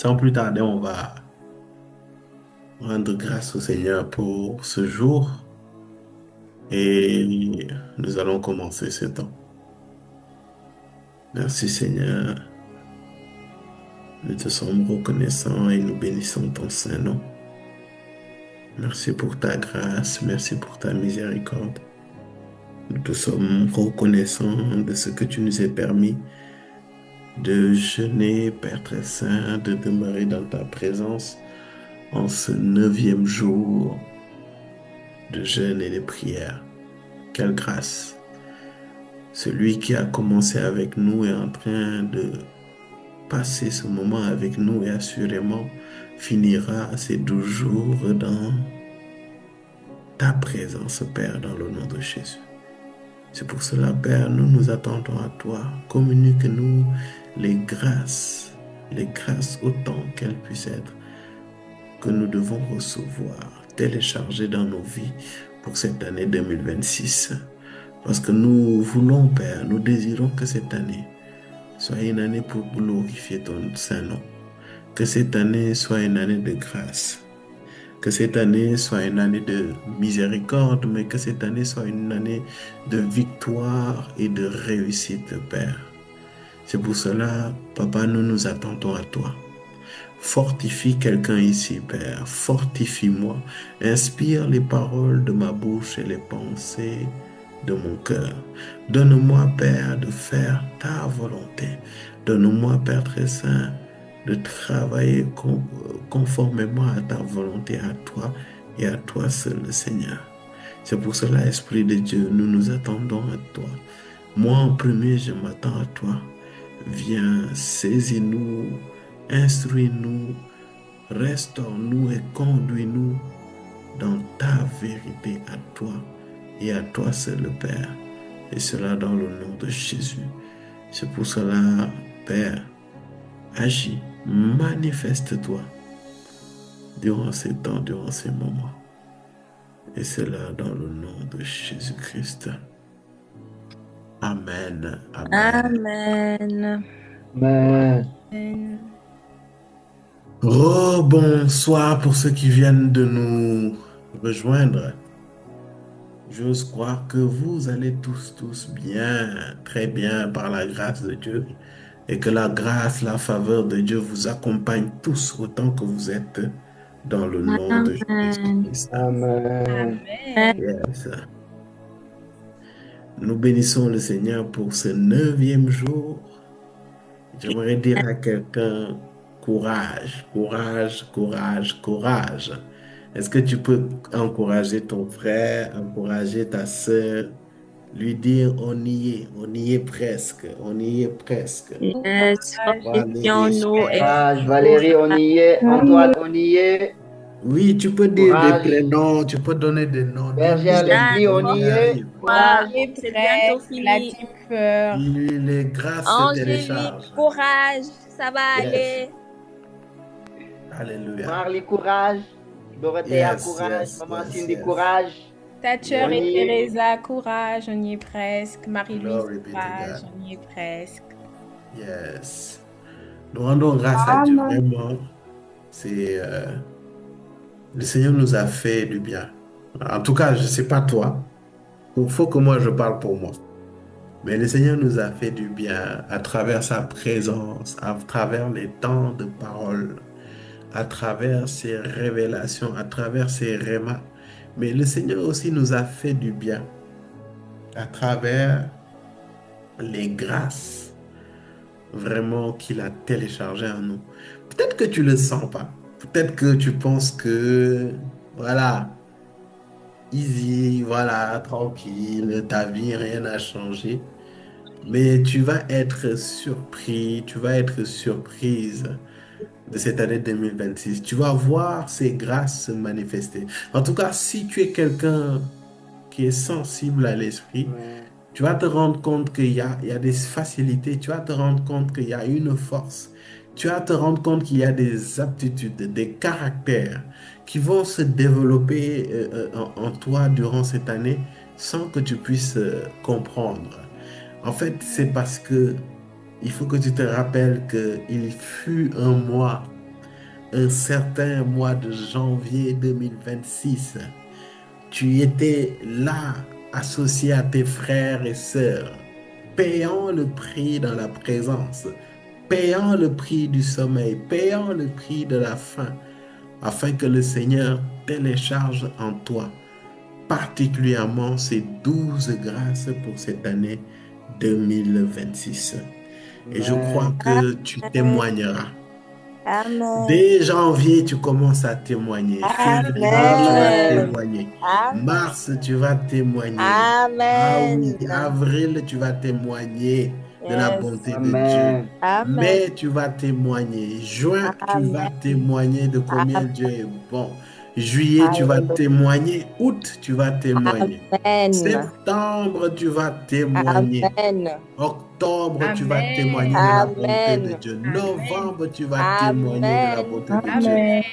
Sans plus tarder, on va rendre grâce au Seigneur pour ce jour et nous allons commencer ce temps. Merci Seigneur, nous te sommes reconnaissants et nous bénissons ton Saint-Nom. Merci pour ta grâce, merci pour ta miséricorde. Nous te sommes reconnaissants de ce que tu nous as permis de jeûner, Père très saint, de demeurer dans ta présence en ce 9e jour de jeûne et de prière. Quelle grâce! Celui qui a commencé avec nous est en train de passer ce moment avec nous et assurément finira ces 12 jours dans ta présence, Père, dans le nom de Jésus. C'est pour cela, Père, nous nous attendons à toi. Communique-nous les grâces autant qu'elles puissent être, que nous devons recevoir, télécharger dans nos vies pour cette année 2026. Parce que nous voulons, Père, nous désirons que cette année soit une année pour glorifier ton Saint-Nom. Que cette année soit une année de grâce. Que cette année soit une année de miséricorde, mais que cette année soit une année de victoire et de réussite, Père. C'est pour cela, Papa, nous nous attendons à toi. Fortifie quelqu'un ici, Père. Fortifie-moi. Inspire les paroles de ma bouche et les pensées de mon cœur. Donne-moi, Père, de faire ta volonté. Donne-moi, Père très saint, de travailler conformément à ta volonté, à toi et à toi seul, Seigneur. C'est pour cela, Esprit de Dieu, nous nous attendons à toi. Moi, en premier, je m'attends à toi. Viens, saisis-nous, instruis-nous, restaure-nous et conduis-nous dans ta vérité à toi et à toi seul, Père. Et cela dans le nom de Jésus. C'est pour cela, Père, agis, manifeste-toi durant ces temps, durant ces moments. Et cela dans le nom de Jésus-Christ. Amen. Amen. Amen. Amen. Bonsoir pour ceux qui viennent de nous rejoindre. J'ose croire que vous allez tous bien, très bien par la grâce de Dieu et que la grâce, la faveur de Dieu vous accompagne tous autant que vous êtes dans le nom de Amen. Jésus-Christ. Amen. Yes. Nous bénissons le Seigneur pour ce 9e jour. J'aimerais dire à quelqu'un, courage, courage, courage, courage. Est-ce que tu peux encourager ton frère, encourager ta sœur, lui dire on y est presque, on y est presque. Yes, Valérie, fortifions-nous et Courage, Valérie, on y est. Antoine, on y est. oui, tu peux dire des Courage. prénoms, tu peux donner des noms. Berger Jeanne, Leslie, on On y y est. arrive. François, Courage, c'est bientôt prête, la fini. team peur. Les grâces se Angélique, téléchargent. courage, ça va Yes. aller. Alléluia. Marley, courage. Dorothea, Yes, courage. yes, Maman yes, Cindy, yes. courage. Thatcher On et y est. Teresa, courage, on y est presque. Marie-Louise, Glory be to courage, God. on y est presque. Yes. Nous rendons grâce à Dieu. Vraiment, c'est le Seigneur nous a fait du bien. En tout cas, je ne sais pas toi. Il faut que moi je parle pour moi. Mais le Seigneur nous a fait du bien à travers sa présence, à travers les temps de parole, à travers ses révélations, à travers ses rémas. Mais le Seigneur aussi nous a fait du bien à travers les grâces vraiment qu'il a téléchargées en nous. Peut-être que tu ne le sens pas. Peut-être que tu penses que, voilà, easy, voilà, tranquille, ta vie, rien n'a changé. Mais tu vas être surpris, tu vas être surprise de cette année 2026. Tu vas voir ces grâces se manifester. En tout cas, si tu es quelqu'un qui est sensible à l'esprit, Amen. tu vas te rendre compte il y a des facilités, tu vas te rendre compte qu'il y a une force, tu vas te rendre compte qu'il y a des aptitudes, des caractères qui vont se développer en toi durant cette année sans que tu puisses comprendre. En fait, c'est parce que il faut que tu te rappelles qu'il fut un mois un certain mois de janvier 2026, tu étais là, associé à tes frères et sœurs, payant le prix dans la présence, payant le prix du sommeil, payant le prix de la faim, afin que le Seigneur télécharge en toi particulièrement ces 12 grâces pour cette année 2026. Et je crois que tu témoigneras. Amen. Dès janvier, tu commences à témoigner. Février, tu vas témoigner. Mars, tu vas témoigner. Ah oui, Amen. avril, tu vas témoigner de la Yes. bonté de Dieu. Amen. Amen. Mai, tu vas témoigner. Juin, tu vas témoigner de combien Dieu est bon. Juillet, tu vas témoigner. Août, tu vas témoigner. Amen. Septembre, tu vas témoigner. Amen. Octobre, tu vas Amen. témoigner de la bonté Amen. de Dieu. Amen. Novembre, tu vas témoigner de la Amen. bonté de Dieu. Amen.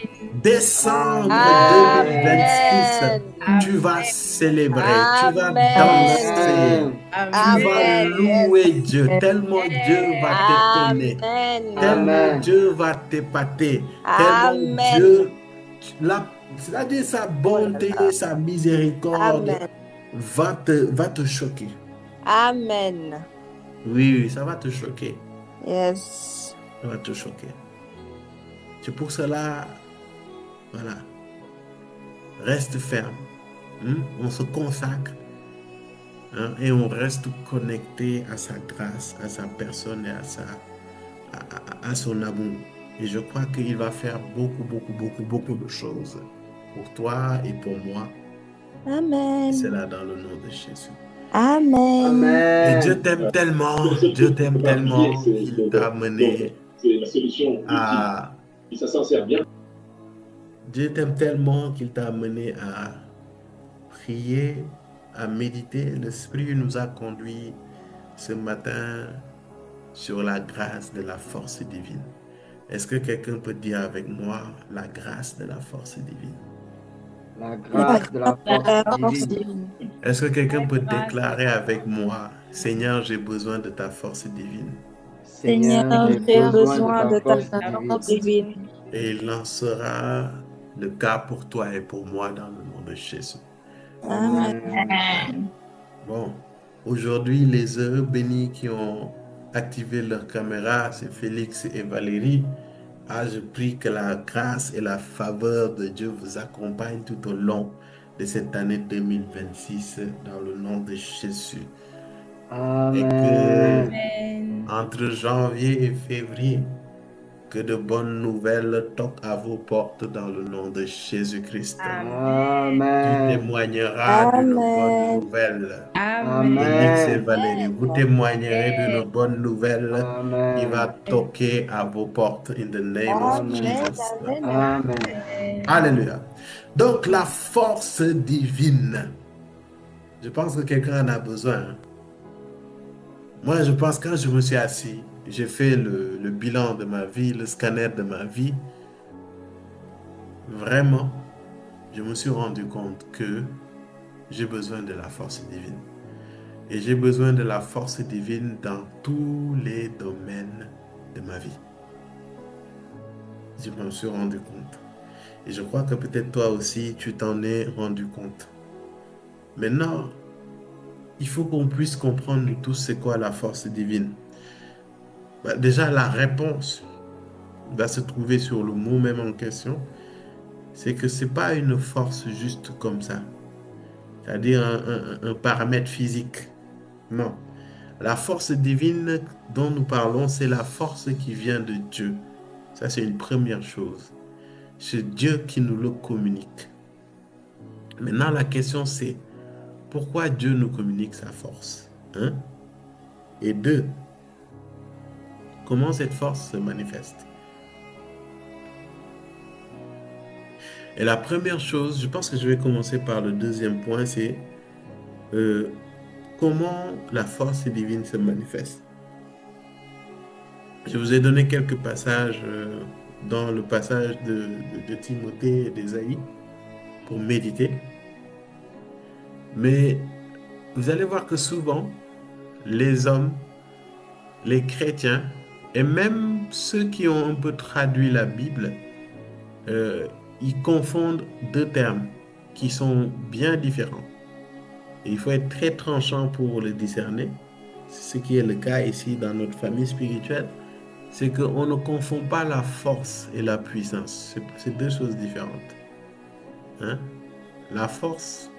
Décembre Amen. 2026, Amen. tu vas célébrer, tu vas Amen. danser, tu vas Amen. louer Dieu, tellement Dieu va t'étonner, Amen. tellement Amen. Dieu va t'épater, tellement Amen. Dieu, c'est-à-dire sa bonté, sa miséricorde Amen. va te choquer. Amen. Oui, ça va te choquer. Yes. Ça va te choquer. C'est pour cela, voilà, reste ferme. On se consacre, et on reste connecté à sa grâce, à sa personne et à son amour. Et je crois qu'il va faire beaucoup de choses pour toi et pour moi. Et Amen. c'est là dans le nom de Jésus. Amen. Et Dieu Amen. t'aime tellement, Dieu t'aime tellement qu'il t'a amené à... Dieu t'aime tellement qu'il t'a amené à prier, à méditer. L'Esprit nous a conduits ce matin sur la grâce de la force divine. Est-ce que quelqu'un peut dire avec moi la grâce de la force divine? La grâce de la force divine. Est-ce que quelqu'un peut déclarer avec moi, Seigneur, j'ai besoin de ta force divine? Seigneur, j'ai besoin de ta force divine. Et il lancera le cas pour toi et pour moi dans le nom de Jésus. Amen. Bon, aujourd'hui, les heureux bénis qui ont activé leur caméra, c'est Félix et Valérie. Je prie que la grâce et la faveur de Dieu vous accompagnent tout au long de cette année 2026 dans le nom de Jésus. Et que Amen. entre janvier et février, que de bonnes nouvelles toquent à vos portes dans le nom de Jésus-Christ. Tu Amen. témoigneras d'une bonne nouvelle. Félix et Amen. Valérie, vous témoignerez d'une bonne nouvelle qui va Amen. toquer à vos portes in the name of Jesus. Amen. Alléluia. Donc la force divine, je pense que quelqu'un en a besoin. Moi, je pense que quand je me suis assis, j'ai fait le bilan de ma vie, le scanner de ma vie. Vraiment, je me suis rendu compte que j'ai besoin de la force divine. Et j'ai besoin de la force divine dans tous les domaines de ma vie. Je me suis rendu compte. Et je crois que peut-être toi aussi, tu t'en es rendu compte. Maintenant, il faut qu'on puisse comprendre tous c'est quoi la force divine. Déjà, la réponse va se trouver sur le mot même en question. C'est que ce n'est pas une force juste comme ça. C'est-à-dire un paramètre physique. Non. La force divine dont nous parlons, c'est la force qui vient de Dieu. Ça, c'est une première chose. C'est Dieu qui nous le communique. Maintenant, la question, c'est pourquoi Dieu nous communique sa force? Et 2, comment cette force se manifeste? Et la première chose, je pense que je vais commencer par le deuxième point, c'est comment la force divine se manifeste. Je vous ai donné quelques passages dans le passage de Timothée et d'Ésaïe pour méditer. Mais vous allez voir que souvent, les hommes, les chrétiens, et même ceux qui ont un peu traduit la Bible, ils confondent deux termes qui sont bien différents. Et il faut être très tranchant pour le discerner. Ce qui est le cas ici dans notre famille spirituelle, c'est qu'on ne confond pas la force et la puissance. C'est deux choses différentes. Hein? La force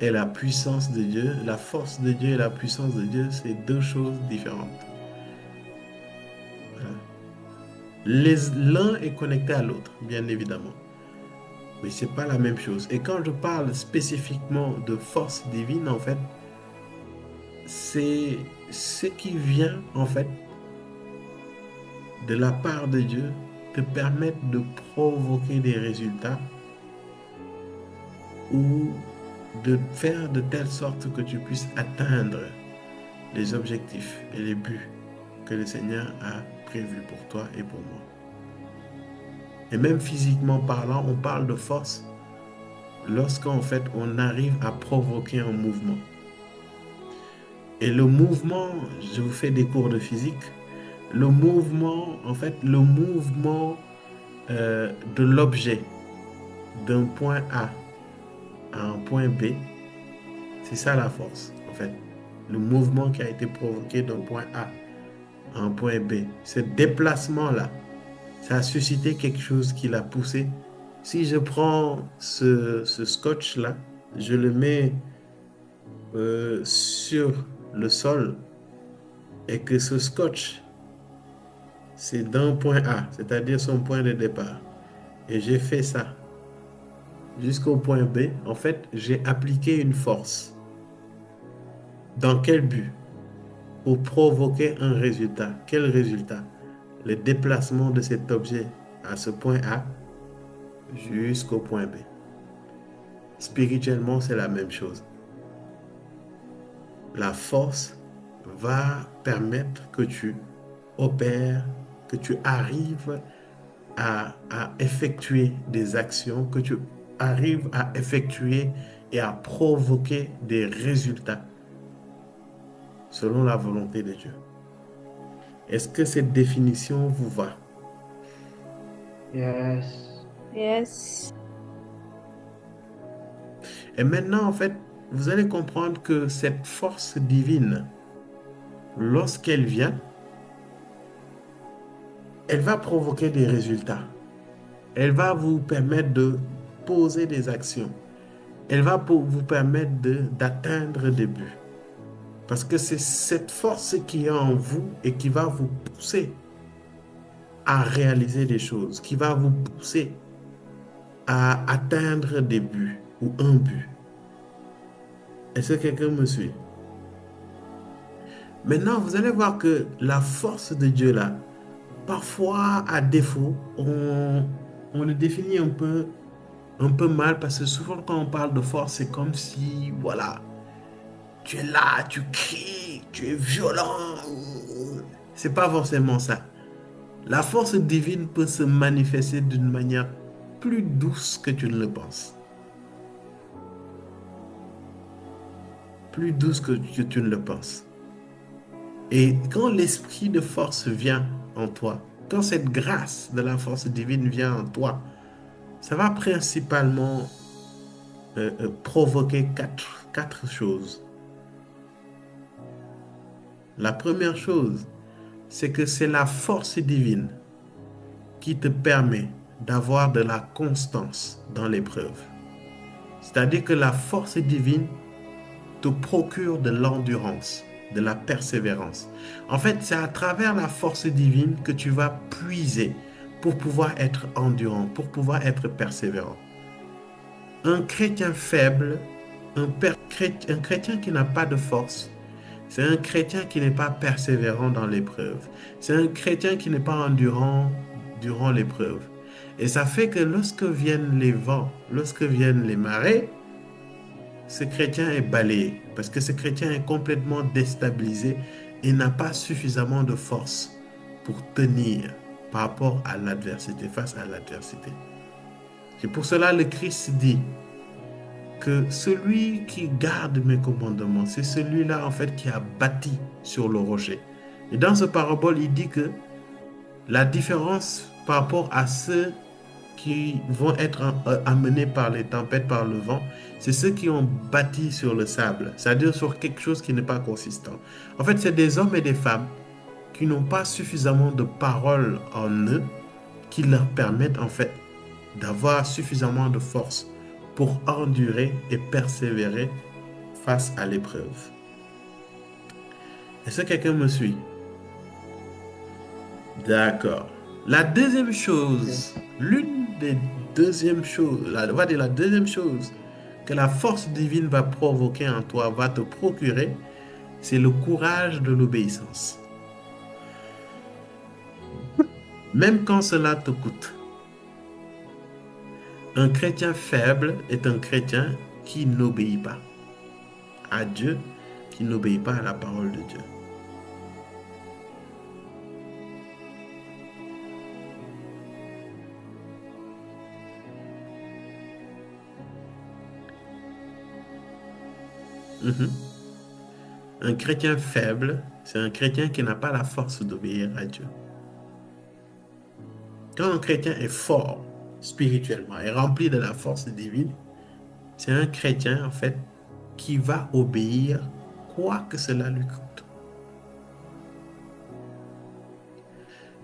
et la puissance de Dieu, la force de Dieu et la puissance de Dieu, c'est deux choses différentes. Voilà. L'un est connecté à l'autre, bien évidemment. Mais ce n'est pas la même chose. Et quand je parle spécifiquement de force divine, en fait, c'est ce qui vient, en fait, de la part de Dieu, te permettre de provoquer des résultats ou de faire de telle sorte que tu puisses atteindre les objectifs et les buts que le Seigneur a prévus pour toi et pour moi. Et même physiquement parlant, on parle de force lorsqu'en fait on arrive à provoquer un mouvement. Et le mouvement, je vous fais des cours de physique, le mouvement, en fait, le mouvement de l'objet d'un point A à un point B, c'est ça la force, en fait. Le mouvement qui a été provoqué d'un point A à un point B, ce déplacement-là, ça a suscité quelque chose qui l'a poussé. Si je prends ce scotch-là, je le mets sur le sol et que ce scotch, c'est d'un point A, c'est-à-dire son point de départ. Et j'ai fait ça jusqu'au point B. En fait, j'ai appliqué une force. Dans quel but? Pour provoquer un résultat. Quel résultat? Le déplacement de cet objet à ce point A jusqu'au point B. Spirituellement, c'est la même chose. La force va permettre que tu opères, que tu arrives à effectuer des actions, que tu arrives à effectuer et à provoquer des résultats selon la volonté de Dieu. Est-ce que cette définition vous va? Yes. Yes. Et maintenant, en fait, vous allez comprendre que cette force divine, lorsqu'elle vient, elle va provoquer des résultats. Elle va vous permettre de poser des actions. Elle va vous permettre d'atteindre des buts. Parce que c'est cette force qui est en vous et qui va vous pousser à réaliser des choses, qui va vous pousser à atteindre des buts ou un but. Est-ce que quelqu'un me suit? Maintenant, vous allez voir que la force de Dieu là, parfois à défaut, on le définit un peu mal parce que souvent quand on parle de force, c'est comme si, voilà, tu es là, tu cries, tu es violent. C'est pas forcément ça. La force divine peut se manifester d'une manière plus douce que tu ne le penses. Plus douce que tu ne le penses. Et quand l'esprit de force vient en toi, quand cette grâce de la force divine vient en toi, ça va principalement provoquer quatre choses. La première chose, c'est que c'est la force divine qui te permet d'avoir de la constance dans l'épreuve. C'est-à-dire que la force divine te procure de l'endurance, de la persévérance. En fait, c'est à travers la force divine que tu vas puiser pour pouvoir être endurant, pour pouvoir être persévérant. Un chrétien faible, un chrétien qui n'a pas de force, c'est un chrétien qui n'est pas persévérant dans l'épreuve. C'est un chrétien qui n'est pas endurant durant l'épreuve. Et ça fait que lorsque viennent les vents, lorsque viennent les marées, ce chrétien est balayé parce que ce chrétien est complètement déstabilisé et n'a pas suffisamment de force pour tenir par rapport à l'adversité, face à l'adversité. C'est pour cela le Christ dit que celui qui garde mes commandements, c'est celui-là en fait qui a bâti sur le rocher. Et dans ce parabole, il dit que la différence par rapport à ceux qui vont être amenés par les tempêtes, par le vent, c'est ceux qui ont bâti sur le sable, c'est-à-dire sur quelque chose qui n'est pas consistant. En fait, c'est des hommes et des femmes qui n'ont pas suffisamment de paroles en eux qui leur permettent en fait d'avoir suffisamment de force pour endurer et persévérer face à l'épreuve. Est-ce que quelqu'un me suit? D'accord. La deuxième chose, l'une des deuxièmes choses, on va dire la deuxième chose que la force divine va provoquer en toi, va te procurer, c'est le courage de l'obéissance. Même quand cela te coûte. Un chrétien faible est un chrétien qui n'obéit pas à Dieu, qui n'obéit pas à la parole de Dieu. Un chrétien faible, c'est un chrétien qui n'a pas la force d'obéir à Dieu. Quand un chrétien est fort spirituellement et rempli de la force divine, c'est un chrétien en fait qui va obéir quoi que cela lui coûte.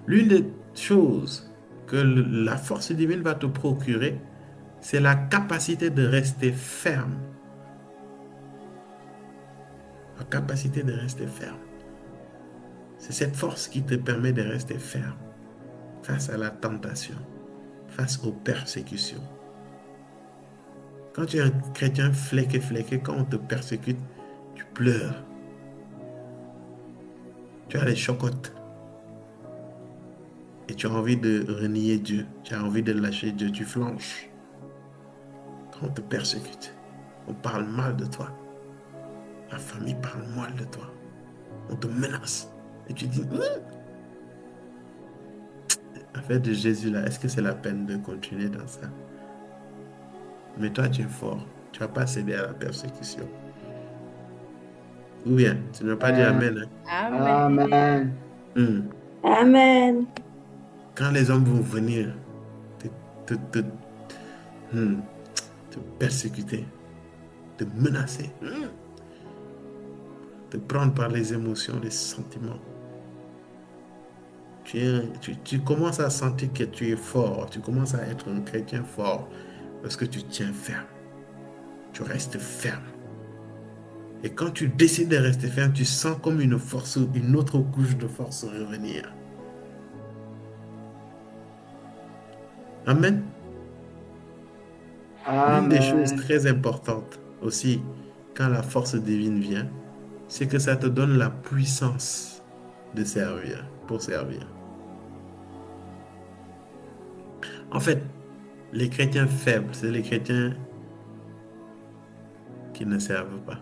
L'une des choses que la force divine va te procurer, c'est la capacité de rester ferme. La capacité de rester ferme. C'est cette force qui te permet de rester ferme face à la tentation, face aux persécutions. Quand tu es un chrétien fléqué, quand on te persécute, tu pleures. Tu as les chocottes. Et tu as envie de renier Dieu. Tu as envie de lâcher Dieu. Tu flanches. Quand on te persécute, on parle mal de toi. La famille parle mal de toi. On te menace. Et tu dis, l'affaire de Jésus là, est-ce que c'est la peine de continuer dans ça? Mais toi, tu es fort. Tu ne vas pas céder à la persécution. Ou bien, tu ne vas pas dire Amen. Amen. Amen. Quand les hommes vont venir te persécuter, te menacer, te prendre par les émotions, les sentiments, tu commences à sentir que tu es fort, tu commences à être un chrétien fort parce que tu tiens ferme, tu restes ferme. Et quand tu décides de rester ferme, tu sens comme une force, une autre couche de force revenir. Amen. L'une des choses très importantes aussi, quand la force divine vient, c'est que ça te donne la puissance de servir, pour servir. En fait, les chrétiens faibles, c'est les chrétiens qui ne servent pas.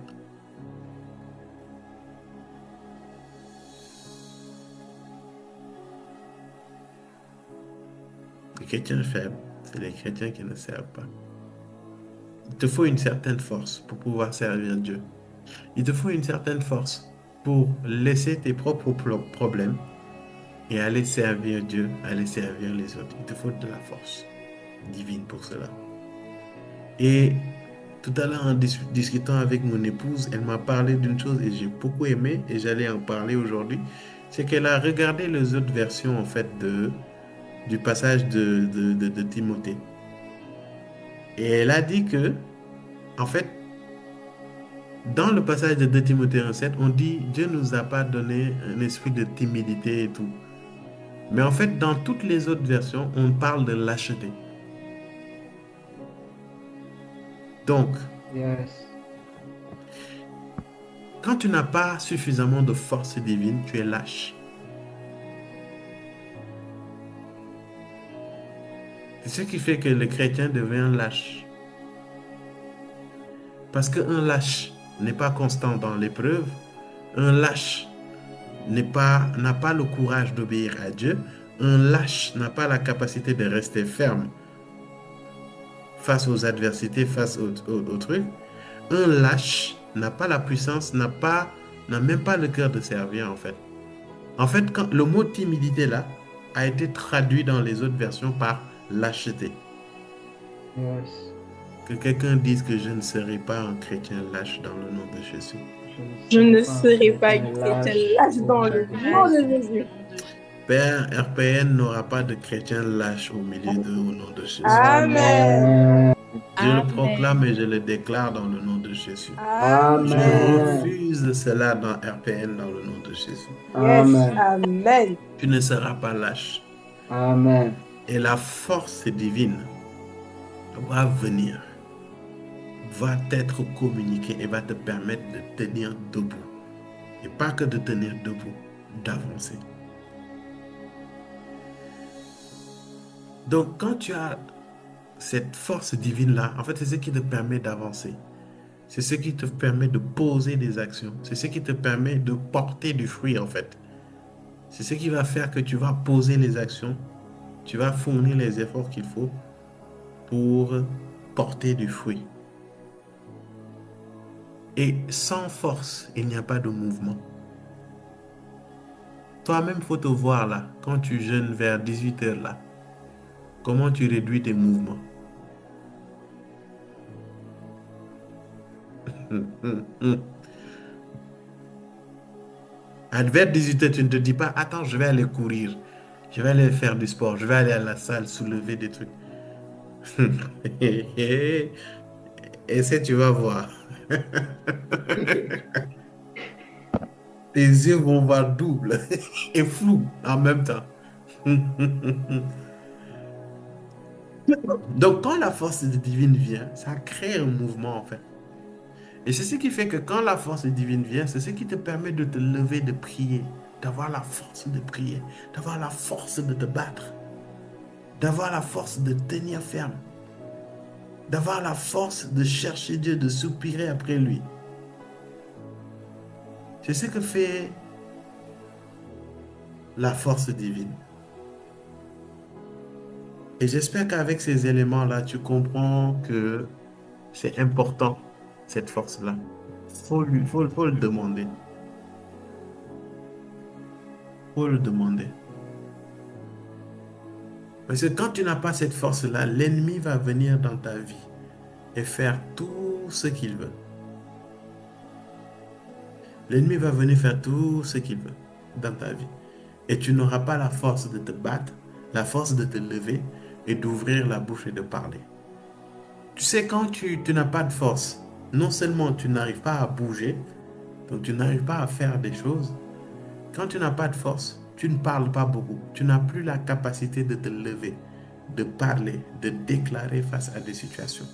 Les chrétiens faibles, c'est les chrétiens qui ne servent pas. Il te faut une certaine force pour pouvoir servir Dieu. Il te faut une certaine force pour laisser tes propres problèmes et aller servir Dieu, aller servir les autres. Il te faut de la force divine pour cela. Et tout à l'heure, en discutant avec mon épouse, elle m'a parlé d'une chose et j'ai beaucoup aimé et j'allais en parler aujourd'hui. C'est qu'elle a regardé les autres versions en fait du passage de Timothée. Et elle a dit que, en fait, dans le passage de 2 Timothée 1,7, on dit Dieu ne nous a pas donné un esprit de timidité et tout. Mais en fait, dans toutes les autres versions, on parle de lâcheté. Donc, quand tu n'as pas suffisamment de force divine, tu es lâche. C'est ce qui fait que le chrétien devient lâche. Parce qu'un lâche n'est pas constant dans l'épreuve, un lâche n'a pas le courage d'obéir à Dieu, un lâche n'a pas la capacité de rester ferme face aux adversités, face aux trucs. Un lâche n'a pas la puissance, n'a même pas le cœur de servir en fait. En fait, quand le mot timidité là a été traduit dans les autres versions par lâcheté. Yes. Que quelqu'un dise que je ne serai pas un chrétien lâche dans le nom de Jésus. Je ne serai pas une chrétienne lâche dans le nom de Jésus. Père, RPN n'aura pas de chrétien lâche au milieu d'eux au nom de Jésus. Amen. Je le Amen. proclame et je le déclare dans le nom de Jésus. Amen. Je Amen. refuse cela dans RPN dans le nom de Jésus. Yes. Amen. Amen. Tu ne seras pas lâche. Amen. Et la force divine va venir, va t'être communiquée et va te permettre de tenir debout. Et pas que de tenir debout, d'avancer. Donc, quand tu as cette force divine-là, en fait, c'est ce qui te permet d'avancer. C'est ce qui te permet de poser des actions. C'est ce qui te permet de porter du fruit, en fait. C'est ce qui va faire que tu vas poser les actions, tu vas fournir les efforts qu'il faut pour porter du fruit. Et sans force, il n'y a pas de mouvement. Toi-même, il faut te voir là, quand tu jeûnes vers 18h là, comment tu réduis tes mouvements. Vers 18h, tu ne te dis pas, attends, je vais aller courir, je vais aller faire du sport, je vais aller à la salle, soulever des trucs. Essaie, tu vas voir. Tes yeux vont voir double et flou en même temps. Donc, quand la force divine vient, ça crée un mouvement en fait. Et c'est ce qui fait que quand la force divine vient, c'est ce qui te permet de te lever, de prier, d'avoir la force de prier, d'avoir la force de te battre, d'avoir la force de tenir ferme, d'avoir la force de chercher Dieu, de soupirer après lui. C'est ce que fait la force divine. Et j'espère qu'avec ces éléments-là, tu comprends que c'est important, cette force-là. Faut le demander. Faut le demander. Parce que quand tu n'as pas cette force-là, l'ennemi va venir dans ta vie et faire tout ce qu'il veut. L'ennemi va venir faire tout ce qu'il veut dans ta vie. Et tu n'auras pas la force de te battre, la force de te lever et d'ouvrir la bouche et de parler. Tu sais, quand tu n'as pas de force, non seulement tu n'arrives pas à bouger, donc tu n'arrives pas à faire des choses. Quand tu n'as pas de force, tu ne parles pas beaucoup. Tu n'as plus la capacité de te lever, de parler, de déclarer face à des situations.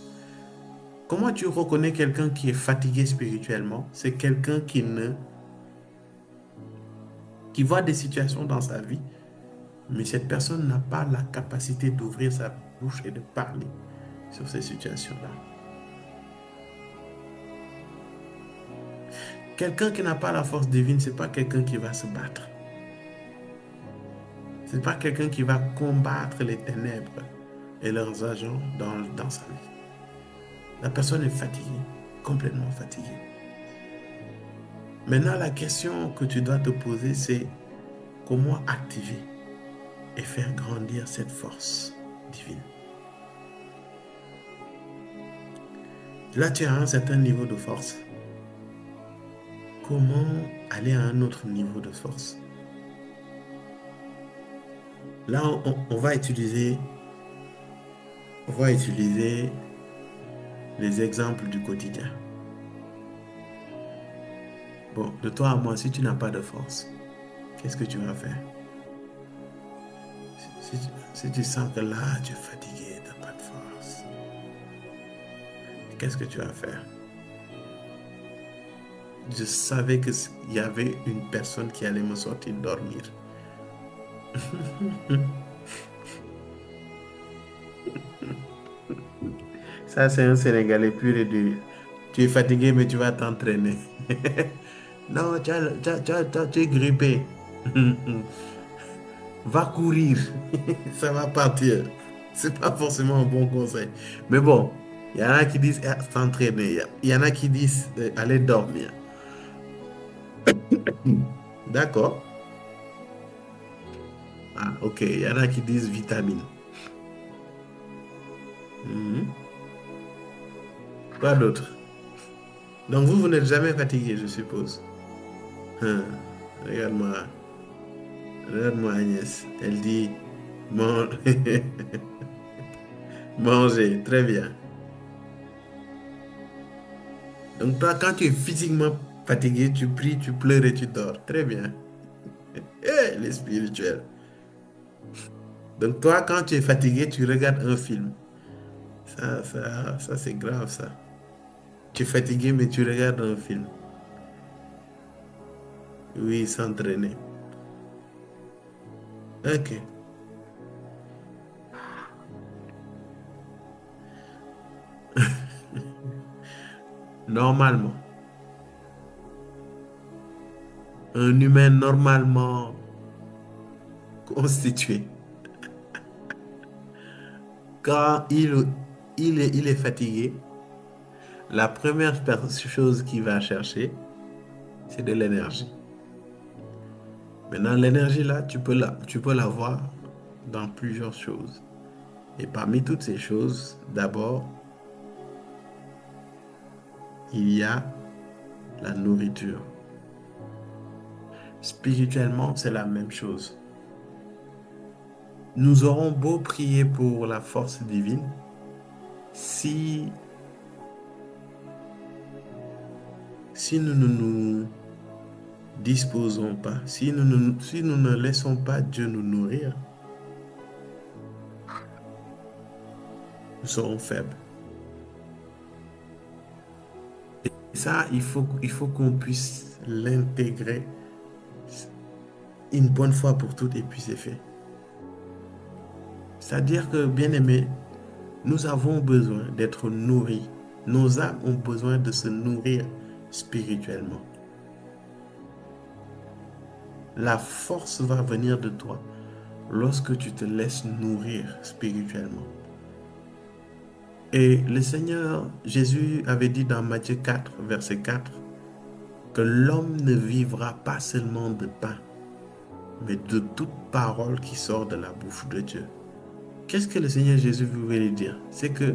Comment tu reconnais quelqu'un qui est fatigué spirituellement? C'est quelqu'un qui voit des situations dans sa vie, mais cette personne n'a pas la capacité d'ouvrir sa bouche et de parler sur ces situations-là. Quelqu'un qui n'a pas la force divine, ce n'est pas quelqu'un qui va se battre. Ce n'est pas quelqu'un qui va combattre les ténèbres et leurs agents dans sa vie. La personne est fatiguée, complètement fatiguée. Maintenant, la question que tu dois te poser, c'est comment activer et faire grandir cette force divine. Là, tu as un certain niveau de force. Comment aller à un autre niveau de force? Là, on va utiliser les exemples du quotidien. Bon, de toi à moi, si tu n'as pas de force, qu'est-ce que tu vas faire? Si tu sens que là, tu es fatigué, tu n'as pas de force, qu'est-ce que tu vas faire? Je savais qu'il y avait une personne qui allait me sortir dormir. Ça, c'est un Sénégalais pur et dur. Tu es fatigué, mais tu vas t'entraîner. Non, tu es grippé. Va courir. Ça va partir. C'est pas forcément un bon conseil. Mais bon, il y en a qui disent s'entraîner. Il y en a qui disent aller dormir. D'accord. Ah, ok. Il y en a qui disent vitamine. Mhm. Quoi d'autre? Donc vous n'êtes jamais fatigué, je suppose. Hein, regarde-moi. Regarde-moi Agnès. Elle dit man- manger. Très bien. Donc toi, quand tu es physiquement fatigué, tu pries, tu pleures et tu dors. Très bien. Les spirituels. Donc toi, quand tu es fatigué, tu regardes un film. Ça, c'est grave, ça. Tu es fatigué, mais tu regardes un film. Oui, s'entraîner. Ok. Normalement, un humain normalement constitué, quand il est fatigué, la première chose qu'il va chercher, c'est de l'énergie. Maintenant, l'énergie là, tu peux l'avoir dans plusieurs choses. Et parmi toutes ces choses, d'abord, il y a la nourriture. Spirituellement, c'est la même chose. Nous aurons beau prier pour la force divine, si, si nous ne nous disposons pas, si nous ne laissons pas Dieu nous nourrir, nous serons faibles. Et ça, il faut qu'on puisse l'intégrer une bonne fois pour toutes et puis c'est fait. C'est-à-dire que, bien aimé, nous avons besoin d'être nourris. Nos âmes ont besoin de se nourrir spirituellement. La force va venir de toi lorsque tu te laisses nourrir spirituellement. Et le Seigneur Jésus avait dit dans Matthieu 4, verset 4, que l'homme ne vivra pas seulement de pain, mais de toute parole qui sort de la bouche de Dieu. Qu'est-ce que le Seigneur Jésus voulait dire? C'est que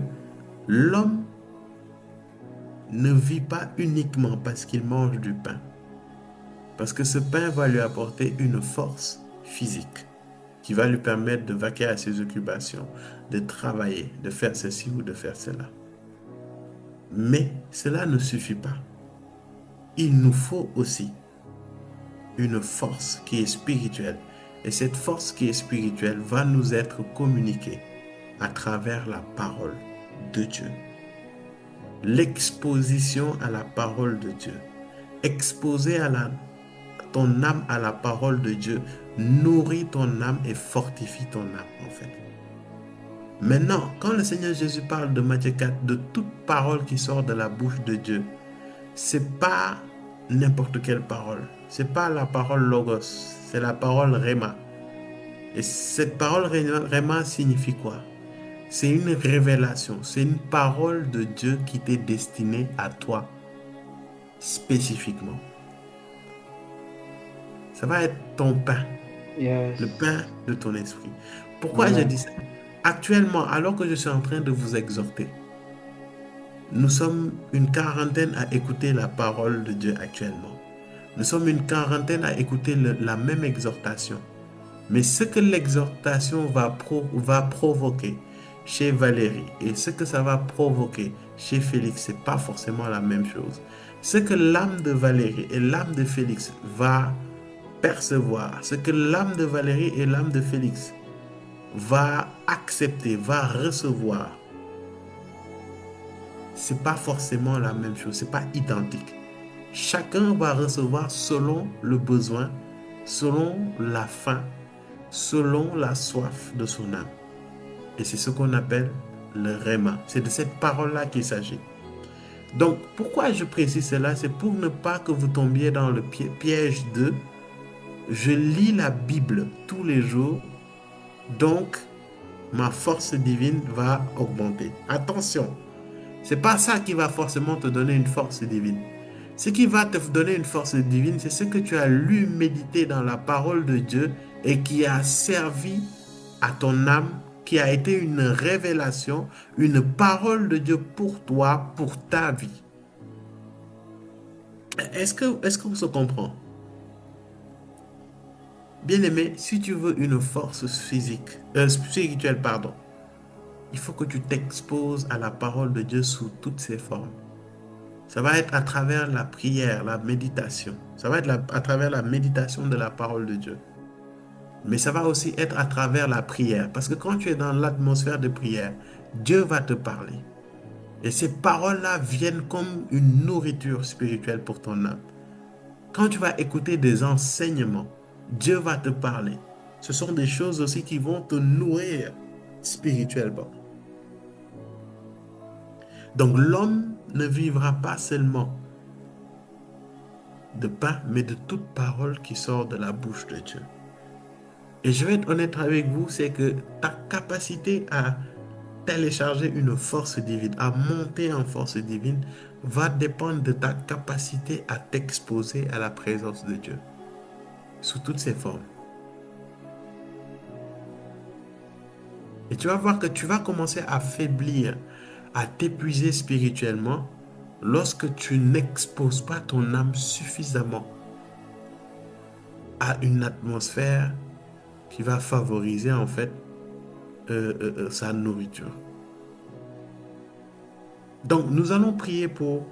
l'homme ne vit pas uniquement parce qu'il mange du pain, parce que ce pain va lui apporter une force physique qui va lui permettre de vaquer à ses occupations, de travailler, de faire ceci ou de faire cela. Mais cela ne suffit pas. Il nous faut aussi une force qui est spirituelle. Et cette force qui est spirituelle va nous être communiquée à travers la parole de Dieu. L'exposition à la parole de Dieu. Exposer ton âme à la parole de Dieu nourrit ton âme et fortifie ton âme en fait. Maintenant, quand le Seigneur Jésus parle de Matthieu 4, de toute parole qui sort de la bouche de Dieu, c'est pas n'importe quelle parole. C'est pas la parole logos, c'est la parole rhéma. Et cette parole rhéma signifie quoi? C'est une révélation, c'est une parole de Dieu qui t'est destinée à toi spécifiquement. Ça va être ton pain, Yes. le pain de ton esprit. Pourquoi Amen. je dis ça? Actuellement, alors que je suis en train de vous exhorter, nous sommes une quarantaine à écouter la parole de Dieu actuellement. Nous sommes une quarantaine à écouter la même exhortation. Mais ce que l'exhortation va provoquer chez Valérie et ce que ça va provoquer chez Félix, ce n'est pas forcément la même chose. Ce que l'âme de Valérie et l'âme de Félix va percevoir, ce que l'âme de Valérie et l'âme de Félix va accepter, va recevoir, ce n'est pas forcément la même chose, ce n'est pas identique. Chacun va recevoir selon le besoin, selon la faim, selon la soif de son âme. Et c'est ce qu'on appelle le rhéma. C'est de cette parole-là qu'il s'agit. Donc, pourquoi je précise cela? C'est pour ne pas que vous tombiez dans le piège de « je lis la Bible tous les jours, donc ma force divine va augmenter ». Attention, ce n'est pas ça qui va forcément te donner une force divine. Ce qui va te donner une force divine, c'est ce que tu as lu, médité dans la parole de Dieu et qui a servi à ton âme, qui a été une révélation, une parole de Dieu pour toi, pour ta vie. Est-ce qu'on se comprend? Bien-aimé, si tu veux une force spirituelle, pardon, il faut que tu t'exposes à la parole de Dieu sous toutes ses formes. Ça va être à travers la prière, la méditation. Ça va être à travers la méditation de la parole de Dieu. Mais ça va aussi être à travers la prière. Parce que quand tu es dans l'atmosphère de prière, Dieu va te parler. Et ces paroles-là viennent comme une nourriture spirituelle pour ton âme. Quand tu vas écouter des enseignements, Dieu va te parler. Ce sont des choses aussi qui vont te nourrir spirituellement. Donc l'homme ne vivra pas seulement de pain, mais de toute parole qui sort de la bouche de Dieu. Et je vais être honnête avec vous, c'est que ta capacité à télécharger une force divine, à monter en force divine, va dépendre de ta capacité à t'exposer à la présence de Dieu, sous toutes ses formes. Et tu vas voir que tu vas commencer à faiblir, à t'épuiser spirituellement lorsque tu n'exposes pas ton âme suffisamment à une atmosphère qui va favoriser en fait sa nourriture. Donc nous allons prier pour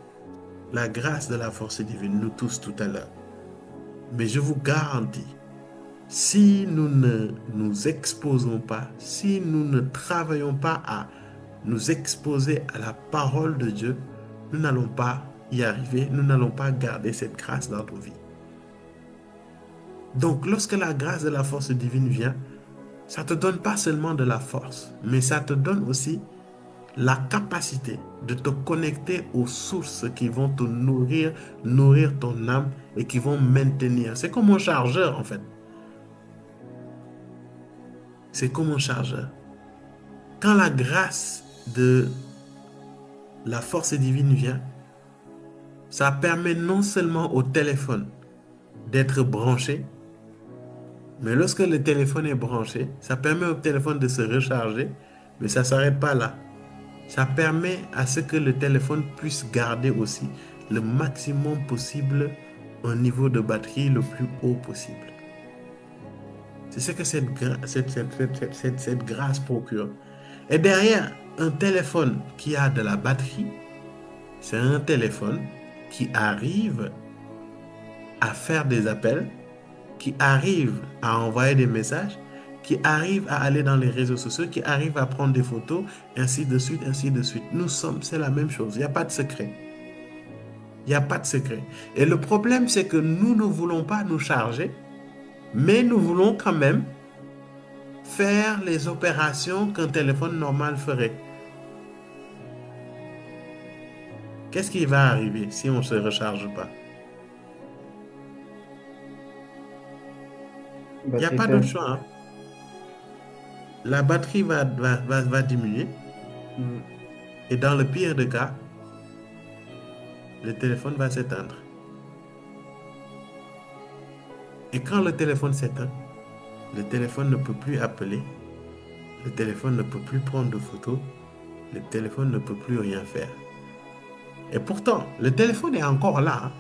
la grâce de la force divine, nous tous tout à l'heure. Mais je vous garantis, si nous ne nous exposons pas, si nous ne travaillons pas à nous exposer à la parole de Dieu, nous n'allons pas y arriver, nous n'allons pas garder cette grâce dans nos vies. Donc, lorsque la grâce de la force divine vient, ça ne te donne pas seulement de la force, mais ça te donne aussi la capacité de te connecter aux sources qui vont te nourrir ton âme et qui vont maintenir. C'est comme un chargeur en fait. C'est comme un chargeur. Quand la grâce de la force divine vient, ça permet non seulement au téléphone d'être branché, mais lorsque le téléphone est branché, ça permet au téléphone de se recharger, mais ça ne s'arrête pas là. Ça permet à ce que le téléphone puisse garder aussi le maximum possible un niveau de batterie le plus haut possible. C'est ce que cette grâce procure. Et derrière un téléphone qui a de la batterie, c'est un téléphone qui arrive à faire des appels, qui arrive à envoyer des messages, qui arrive à aller dans les réseaux sociaux, qui arrive à prendre des photos, ainsi de suite, ainsi de suite. C'est la même chose. Il n'y a pas de secret. Il n'y a pas de secret. Et le problème, c'est que nous ne voulons pas nous charger, mais nous voulons quand même faire les opérations qu'un téléphone normal ferait. Qu'est-ce qui va arriver si on ne se recharge pas? Il n'y a pas d'autre choix. Hein? La batterie va diminuer. Et dans le pire des cas, le téléphone va s'éteindre. Et quand le téléphone s'éteint, le téléphone ne peut plus appeler, le téléphone ne peut plus prendre de photos, le téléphone ne peut plus rien faire. Et pourtant, le téléphone est encore là. Hein?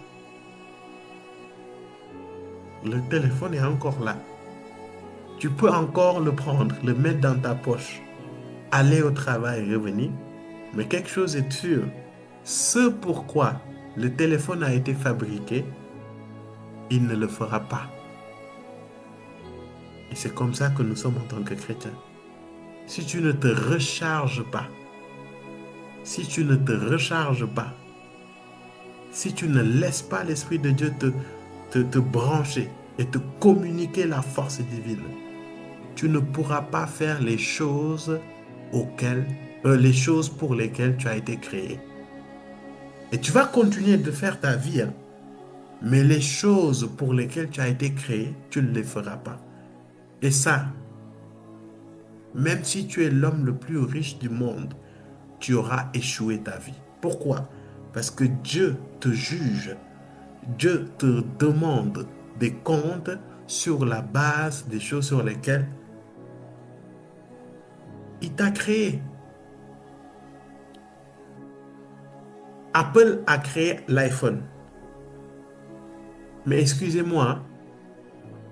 Le téléphone est encore là. Tu peux encore le prendre, le mettre dans ta poche, aller au travail et revenir. Mais quelque chose est sûr. Ce pourquoi le téléphone a été fabriqué, il ne le fera pas. Et c'est comme ça que nous sommes en tant que chrétiens. Si tu ne te recharges pas, si tu ne te recharges pas, si tu ne laisses pas l'Esprit de Dieu te brancher et te communiquer la force divine, tu ne pourras pas faire les choses pour lesquelles tu as été créé. Et tu vas continuer de faire ta vie, hein, mais les choses pour lesquelles tu as été créé, tu ne les feras pas. Et ça, même si tu es l'homme le plus riche du monde, tu auras échoué ta vie. Pourquoi? Parce que Dieu te juge. Dieu te demande des comptes sur la base des choses sur lesquelles il t'a créé. Apple a créé l'iPhone. Mais excusez-moi,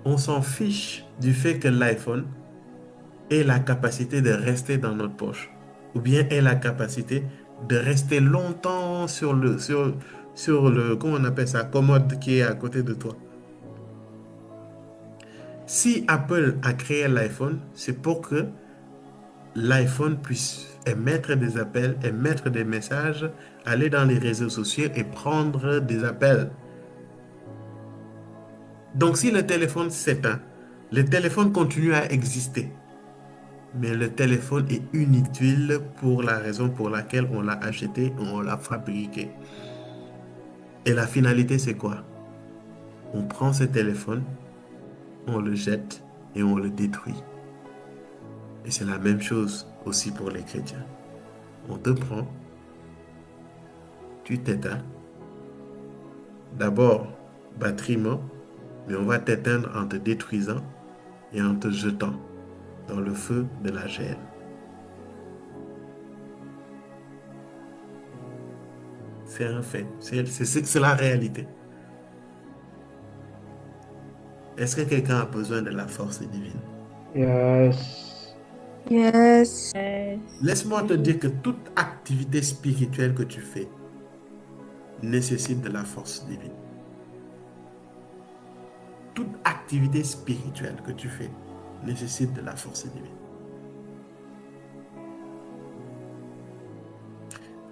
on s'en fiche du fait que l'iPhone ait la capacité de rester dans notre poche. Ou bien ait la capacité de rester longtemps sur le, comment on appelle ça, commode qui est à côté de toi. Si Apple a créé l'iPhone, c'est pour que l'iPhone puisse émettre des appels, émettre des messages, aller dans les réseaux sociaux et prendre des appels. Donc, si le téléphone s'éteint, le téléphone continue à exister. Mais le téléphone est inutile pour la raison pour laquelle on l'a acheté, on l'a fabriqué. Et la finalité, c'est quoi? On prend ce téléphone, on le jette et on le détruit. Et c'est la même chose aussi pour les chrétiens. On te prend, tu t'éteins. D'abord, battement, mais on va t'éteindre en te détruisant et en te jetant dans le feu de la gêne. C'est un fait, c'est la réalité. Est-ce que quelqu'un a besoin de la force divine? Yes. Yes. Laisse-moi te dire que toute activité spirituelle que tu fais nécessite de la force divine. Toute activité spirituelle que tu fais nécessite de la force divine.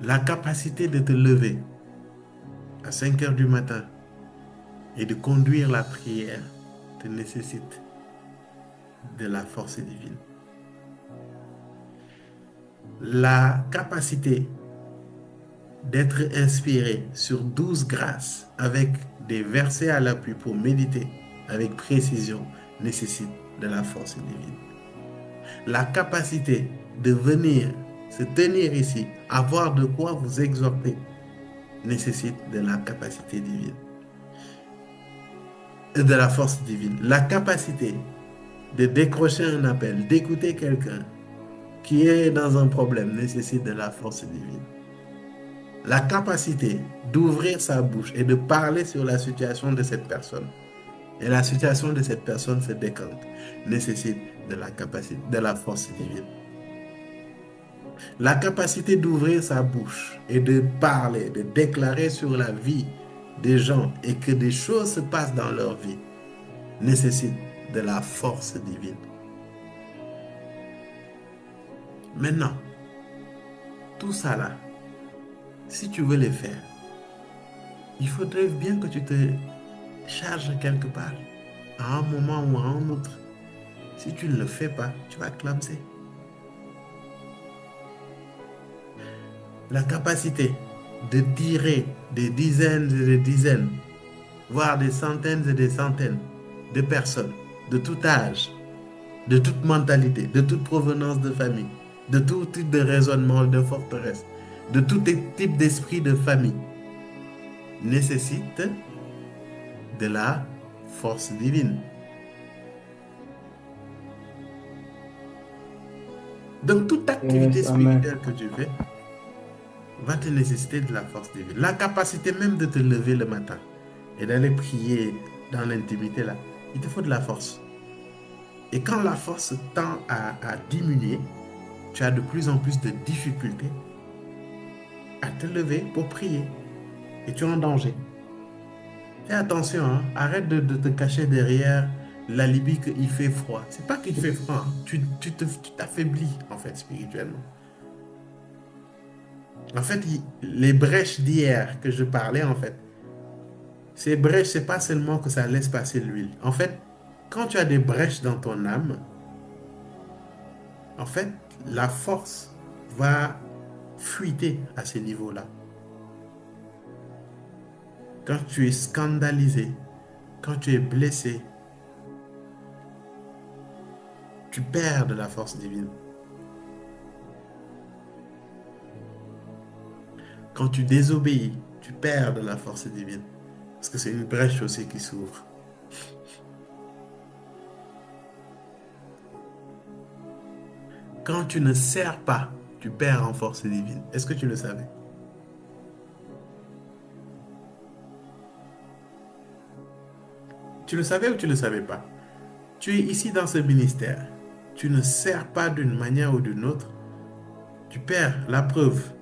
La capacité de te lever à 5 heures du matin et de conduire la prière te nécessite de la force divine. La capacité d'être inspiré sur 12 grâces avec des versets à l'appui pour méditer avec précision nécessite de la force divine. La capacité de venir se tenir ici, avoir de quoi vous exhorter, nécessite de la capacité divine. Et de la force divine. La capacité de décrocher un appel, d'écouter quelqu'un qui est dans un problème nécessite de la force divine. La capacité d'ouvrir sa bouche et de parler sur la situation de cette personne, et la situation de cette personne se décante, nécessite de la capacité, de la force divine. La capacité d'ouvrir sa bouche et de parler, de déclarer sur la vie des gens et que des choses se passent dans leur vie, nécessite de la force divine. Maintenant, tout ça là, si tu veux les faire, il faudrait bien que tu te charges quelque part, à un moment ou à un autre. Si tu ne le fais pas, tu vas clamser. La capacité de tirer des dizaines et des dizaines, voire des centaines et des centaines de personnes, de tout âge, de toute mentalité, de toute provenance de famille, de tout type de raisonnement de forteresse, de tout type d'esprit de famille, nécessite de la force divine. Donc, toute activité spirituelle que tu fais va te nécessiter de la force divine. La capacité même de te lever le matin et d'aller prier dans l'intimité, là, il te faut de la force. Et quand la force tend à diminuer, tu as de plus en plus de difficultés à te lever pour prier. Et tu es en danger. Fais attention, hein? Arrête de te cacher derrière l'alibi qu'il fait froid. C'est pas qu'il fait froid, hein. Tu t'affaiblis en fait spirituellement. En fait, les brèches d'hier que je parlais, en fait, ces brèches, c'est pas seulement que ça laisse passer l'huile. En fait, quand tu as des brèches dans ton âme, en fait, la force va fuiter à ces niveaux-là. Quand tu es scandalisé, quand tu es blessé, tu perds de la force divine. Quand tu désobéis, tu perds de la force divine. Parce que c'est une brèche aussi qui s'ouvre. quand tu ne sers pas, tu perds en force divine. Est-ce que tu le savais? Tu le savais ou tu ne le savais pas? Tu es ici dans ce ministère. Tu ne sers pas d'une manière ou d'une autre. Tu perds. La preuve.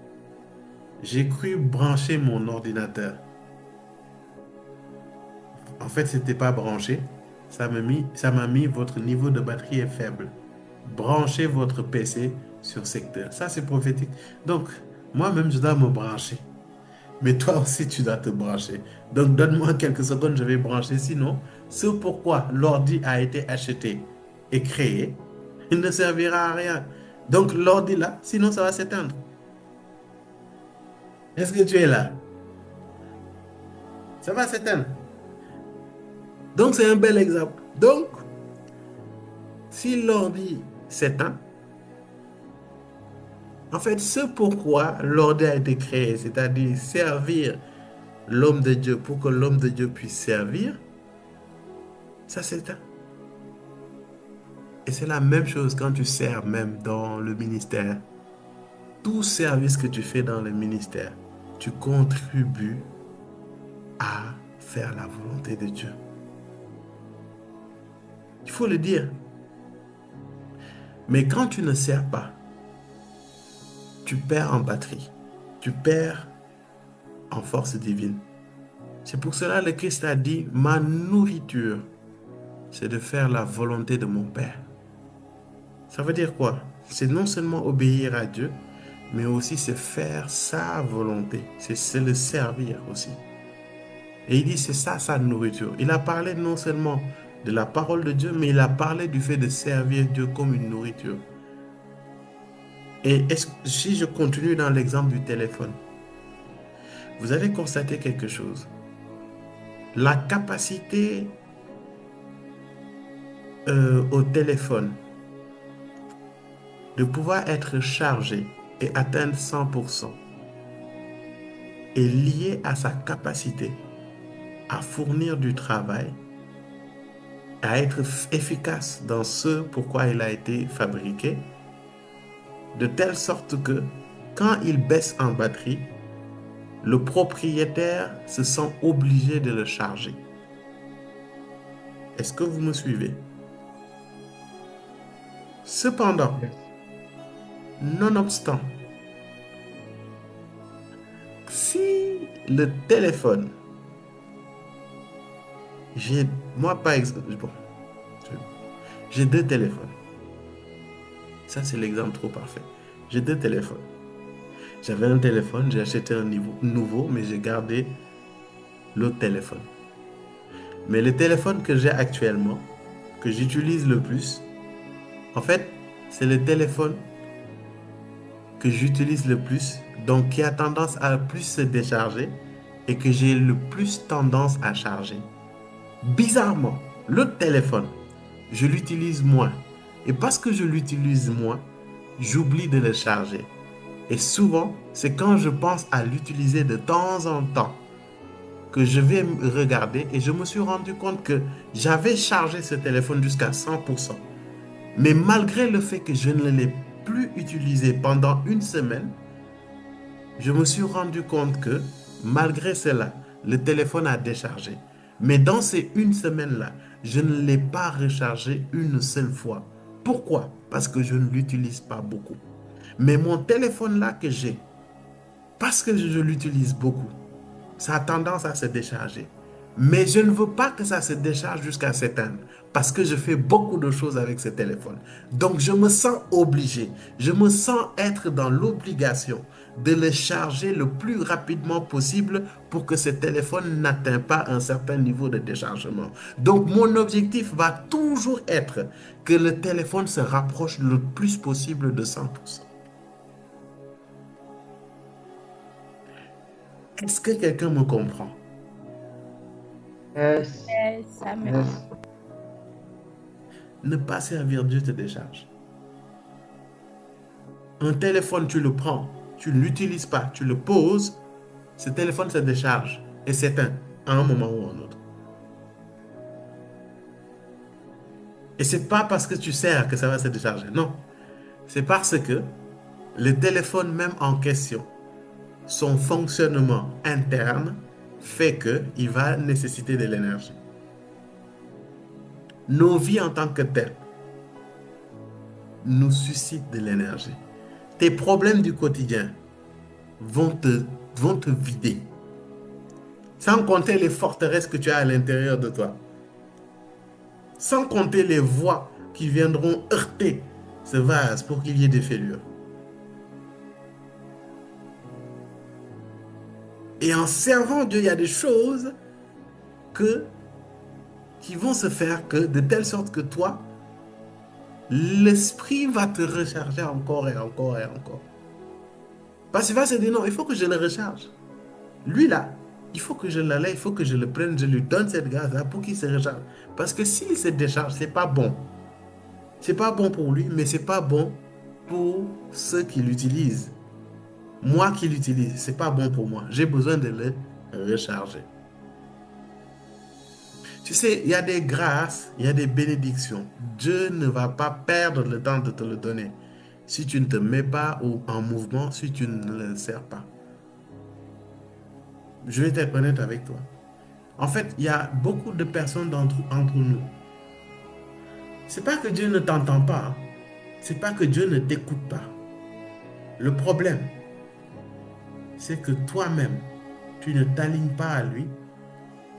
J'ai cru brancher mon ordinateur. En fait, ce n'était pas branché. Ça m'a mis votre niveau de batterie est faible. Branchez votre PC sur secteur. Ça, c'est prophétique. Donc, moi-même, je dois me brancher. Mais toi aussi, tu dois te brancher. Donc, donne-moi quelques secondes, je vais brancher. Sinon, ce pourquoi l'ordi a été acheté et créé, il ne servira à rien. Donc, l'ordi là, sinon, ça va s'éteindre. Est-ce que tu es là? Ça va s'éteindre. Donc, c'est un bel exemple. Donc, si l'ordi s'éteint, en fait, ce pourquoi l'ordi a été créé, c'est-à-dire servir l'homme de Dieu pour que l'homme de Dieu puisse servir, ça s'éteint. Et c'est la même chose quand tu sers même dans le ministère. Tout service que tu fais dans le ministère, tu contribues à faire la volonté de Dieu. Il faut le dire. Mais quand tu ne sers pas, tu perds en batterie. Tu perds en force divine. C'est pour cela que le Christ a dit, ma nourriture, c'est de faire la volonté de mon Père. Ça veut dire quoi? C'est non seulement obéir à Dieu, mais aussi c'est faire sa volonté. C'est le servir aussi. Et il dit, c'est ça sa nourriture. Il a parlé non seulement de la parole de Dieu, mais il a parlé du fait de servir Dieu comme une nourriture. Et si je continue dans l'exemple du téléphone, vous allez constater quelque chose. La capacité au téléphone de pouvoir être chargé et atteindre 100% est liée à sa capacité à fournir du travail, à être efficace dans ce pourquoi il a été fabriqué, de telle sorte que quand il baisse en batterie, le propriétaire se sent obligé de le charger. Est-ce que vous me suivez? Cependant, nonobstant, si le téléphone, moi par exemple, bon, j'ai 2 téléphones. Ça, c'est l'exemple trop parfait. J'ai 2 téléphones. J'avais un téléphone, j'ai acheté un nouveau, mais j'ai gardé l'autre téléphone. Mais le téléphone que j'ai actuellement, que j'utilise le plus, en fait, c'est le téléphone que j'utilise le plus, donc qui a tendance à plus se décharger et que j'ai le plus tendance à charger. Bizarrement, l'autre téléphone, je l'utilise moins. Et parce que je l'utilise moins, j'oublie de le charger. Et souvent, c'est quand je pense à l'utiliser de temps en temps que je vais regarder et je me suis rendu compte que j'avais chargé ce téléphone jusqu'à 100%. Mais malgré le fait que je ne l'ai plus utilisé pendant une semaine, je me suis rendu compte que malgré cela, le téléphone a déchargé. Mais dans ces une semaine-là, je ne l'ai pas rechargé une seule fois. Pourquoi? Parce que je ne l'utilise pas beaucoup. Mais mon téléphone-là que j'ai, parce que je l'utilise beaucoup, ça a tendance à se décharger. Mais je ne veux pas que ça se décharge jusqu'à s'éteindre parce que je fais beaucoup de choses avec ce téléphone. Donc, je me sens obligé, je me sens être dans l'obligation de le charger le plus rapidement possible pour que ce téléphone n'atteigne pas un certain niveau de déchargement. Donc, mon objectif va toujours être que le téléphone se rapproche le plus possible de 100%. Est-ce que quelqu'un me comprend? Yes. Yes, amen. Yes. Ne pas servir Dieu te décharge. Un téléphone, tu le prends, tu ne l'utilises pas, tu le poses, ce téléphone se décharge et s'éteint à un moment ou à un autre. Et ce n'est pas parce que tu sers que ça va se décharger, non. C'est parce que le téléphone même en question, son fonctionnement interne fait qu'il va nécessiter de l'énergie. Nos vies en tant que telles nous suscitent de l'énergie. Tes problèmes du quotidien vont te vider. Sans compter les forteresses que tu as à l'intérieur de toi. Sans compter les voix qui viendront heurter ce vase pour qu'il y ait des fêlures. Et en servant Dieu, il y a des choses qui vont se faire de telle sorte que toi, l'esprit va te recharger encore et encore et encore. Parce qu'il va se dire, non, il faut que je le recharge. Lui là, il faut que je l'allais, il faut que je le prenne, je lui donne cette grâce-là pour qu'il se recharge. Parce que s'il se décharge, c'est pas bon. C'est pas bon pour lui, mais c'est pas bon pour ceux qui l'utilisent. Moi qui l'utilise, c'est pas bon pour moi. J'ai besoin de le recharger. Tu sais, il y a des grâces, il y a des bénédictions. Dieu ne va pas perdre le temps de te le donner si tu ne te mets pas en mouvement, si tu ne le sers pas. Je vais être honnête avec toi. En fait, il y a beaucoup de personnes entre nous. C'est pas que Dieu ne t'entend pas. Hein. C'est pas que Dieu ne t'écoute pas. Le problème, c'est que toi-même, tu ne t'alignes pas à lui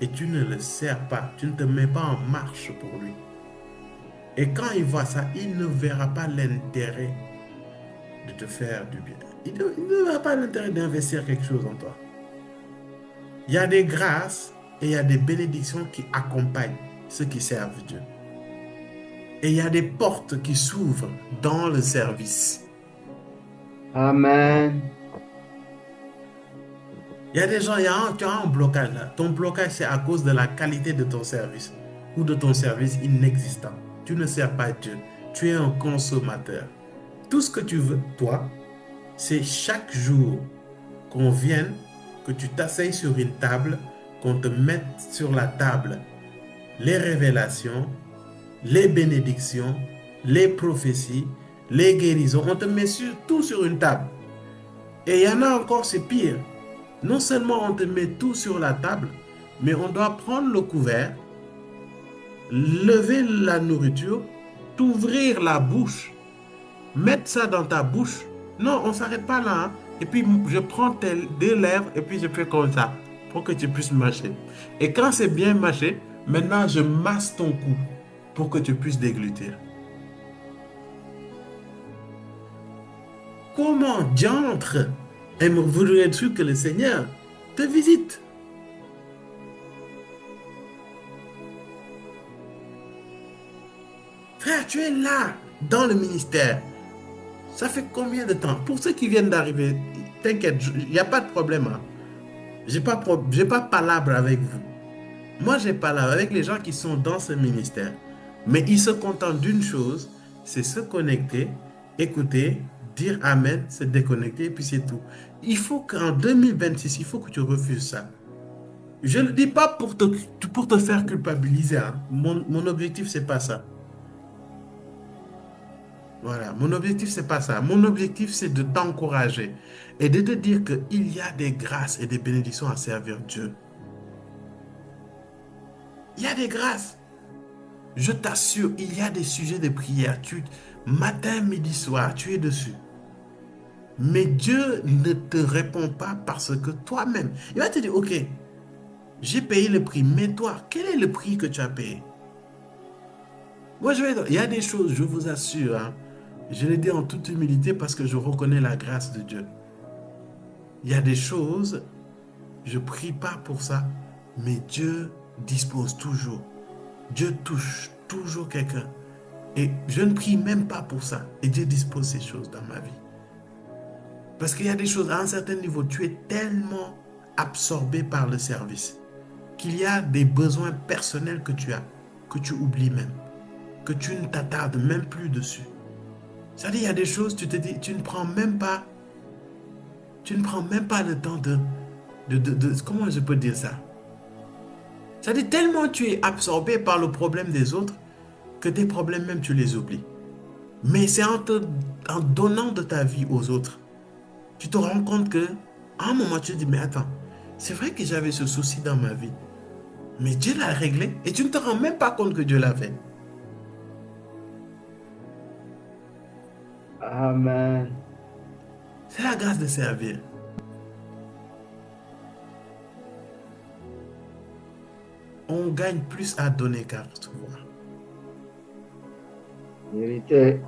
et tu ne le sers pas. Tu ne te mets pas en marche pour lui. Et quand il voit ça, il ne verra pas l'intérêt de te faire du bien. Il ne verra pas l'intérêt d'investir quelque chose en toi. Il y a des grâces et il y a des bénédictions qui accompagnent ceux qui servent Dieu. Et il y a des portes qui s'ouvrent dans le service. Amen. Il y a des gens, tu as un blocage là. Ton blocage, c'est à cause de la qualité de ton service ou de ton service inexistant. Tu ne sers pas Dieu. Tu es un consommateur. Tout ce que tu veux, toi, c'est chaque jour qu'on vienne, que tu t'asseyes sur une table, qu'on te mette sur la table les révélations, les bénédictions, les prophéties, les guérisons. On te met tout sur une table. Et il y en a encore, c'est pire. Non seulement on te met tout sur la table, mais on doit prendre le couvert, lever la nourriture, t'ouvrir la bouche, mettre ça dans ta bouche. Non, on ne s'arrête pas là. Hein. Et puis, je prends tes deux lèvres et puis je fais comme ça pour que tu puisses mâcher. Et quand c'est bien mâché, maintenant, je masse ton cou pour que tu puisses déglutir. Comment diantre voudrais-tu que le Seigneur te visite? Frère, tu es là, dans le ministère. Ça fait combien de temps? Pour ceux qui viennent d'arriver, t'inquiète, il n'y a pas de problème. Hein. Je n'ai pas palabre avec vous. Moi, j'ai palabre avec les gens qui sont dans ce ministère. Mais ils se contentent d'une chose, c'est se connecter, écouter, dire Amen, se déconnecter, et puis c'est tout. Il faut qu'en 2026, il faut que tu refuses ça. Je ne le dis pas pour te faire culpabiliser. Hein. Mon objectif, ce n'est pas ça. Voilà, mon objectif, ce n'est pas ça. Mon objectif, c'est de t'encourager et de te dire qu'il y a des grâces et des bénédictions à servir Dieu. Il y a des grâces. Je t'assure, il y a des sujets de prière. Matin, midi, soir, tu es dessus. Mais Dieu ne te répond pas parce que toi-même, il va te dire, ok, j'ai payé le prix, mais toi, quel est le prix que tu as payé? Moi, il y a des choses, je vous assure, hein, je le dis en toute humilité parce que je reconnais la grâce de Dieu. Il y a des choses, je ne prie pas pour ça, mais Dieu dispose toujours. Dieu touche toujours quelqu'un. Et je ne prie même pas pour ça. Et Dieu dispose ces choses dans ma vie. Parce qu'il y a des choses, à un certain niveau, tu es tellement absorbé par le service qu'il y a des besoins personnels que tu as, que tu oublies même, que tu ne t'attardes même plus dessus. C'est-à-dire, il y a des choses, tu te dis, tu ne prends même pas le temps de comment je peux dire ça? C'est-à-dire, tellement tu es absorbé par le problème des autres que tes problèmes même, tu les oublies. Mais c'est en donnant de ta vie aux autres, tu te rends compte que, à un moment, tu te dis, mais attends, c'est vrai que j'avais ce souci dans ma vie, mais Dieu l'a réglé et tu ne te rends même pas compte que Dieu l'a fait. Amen. C'est la grâce de servir. On gagne plus à donner qu'à recevoir. Vérité.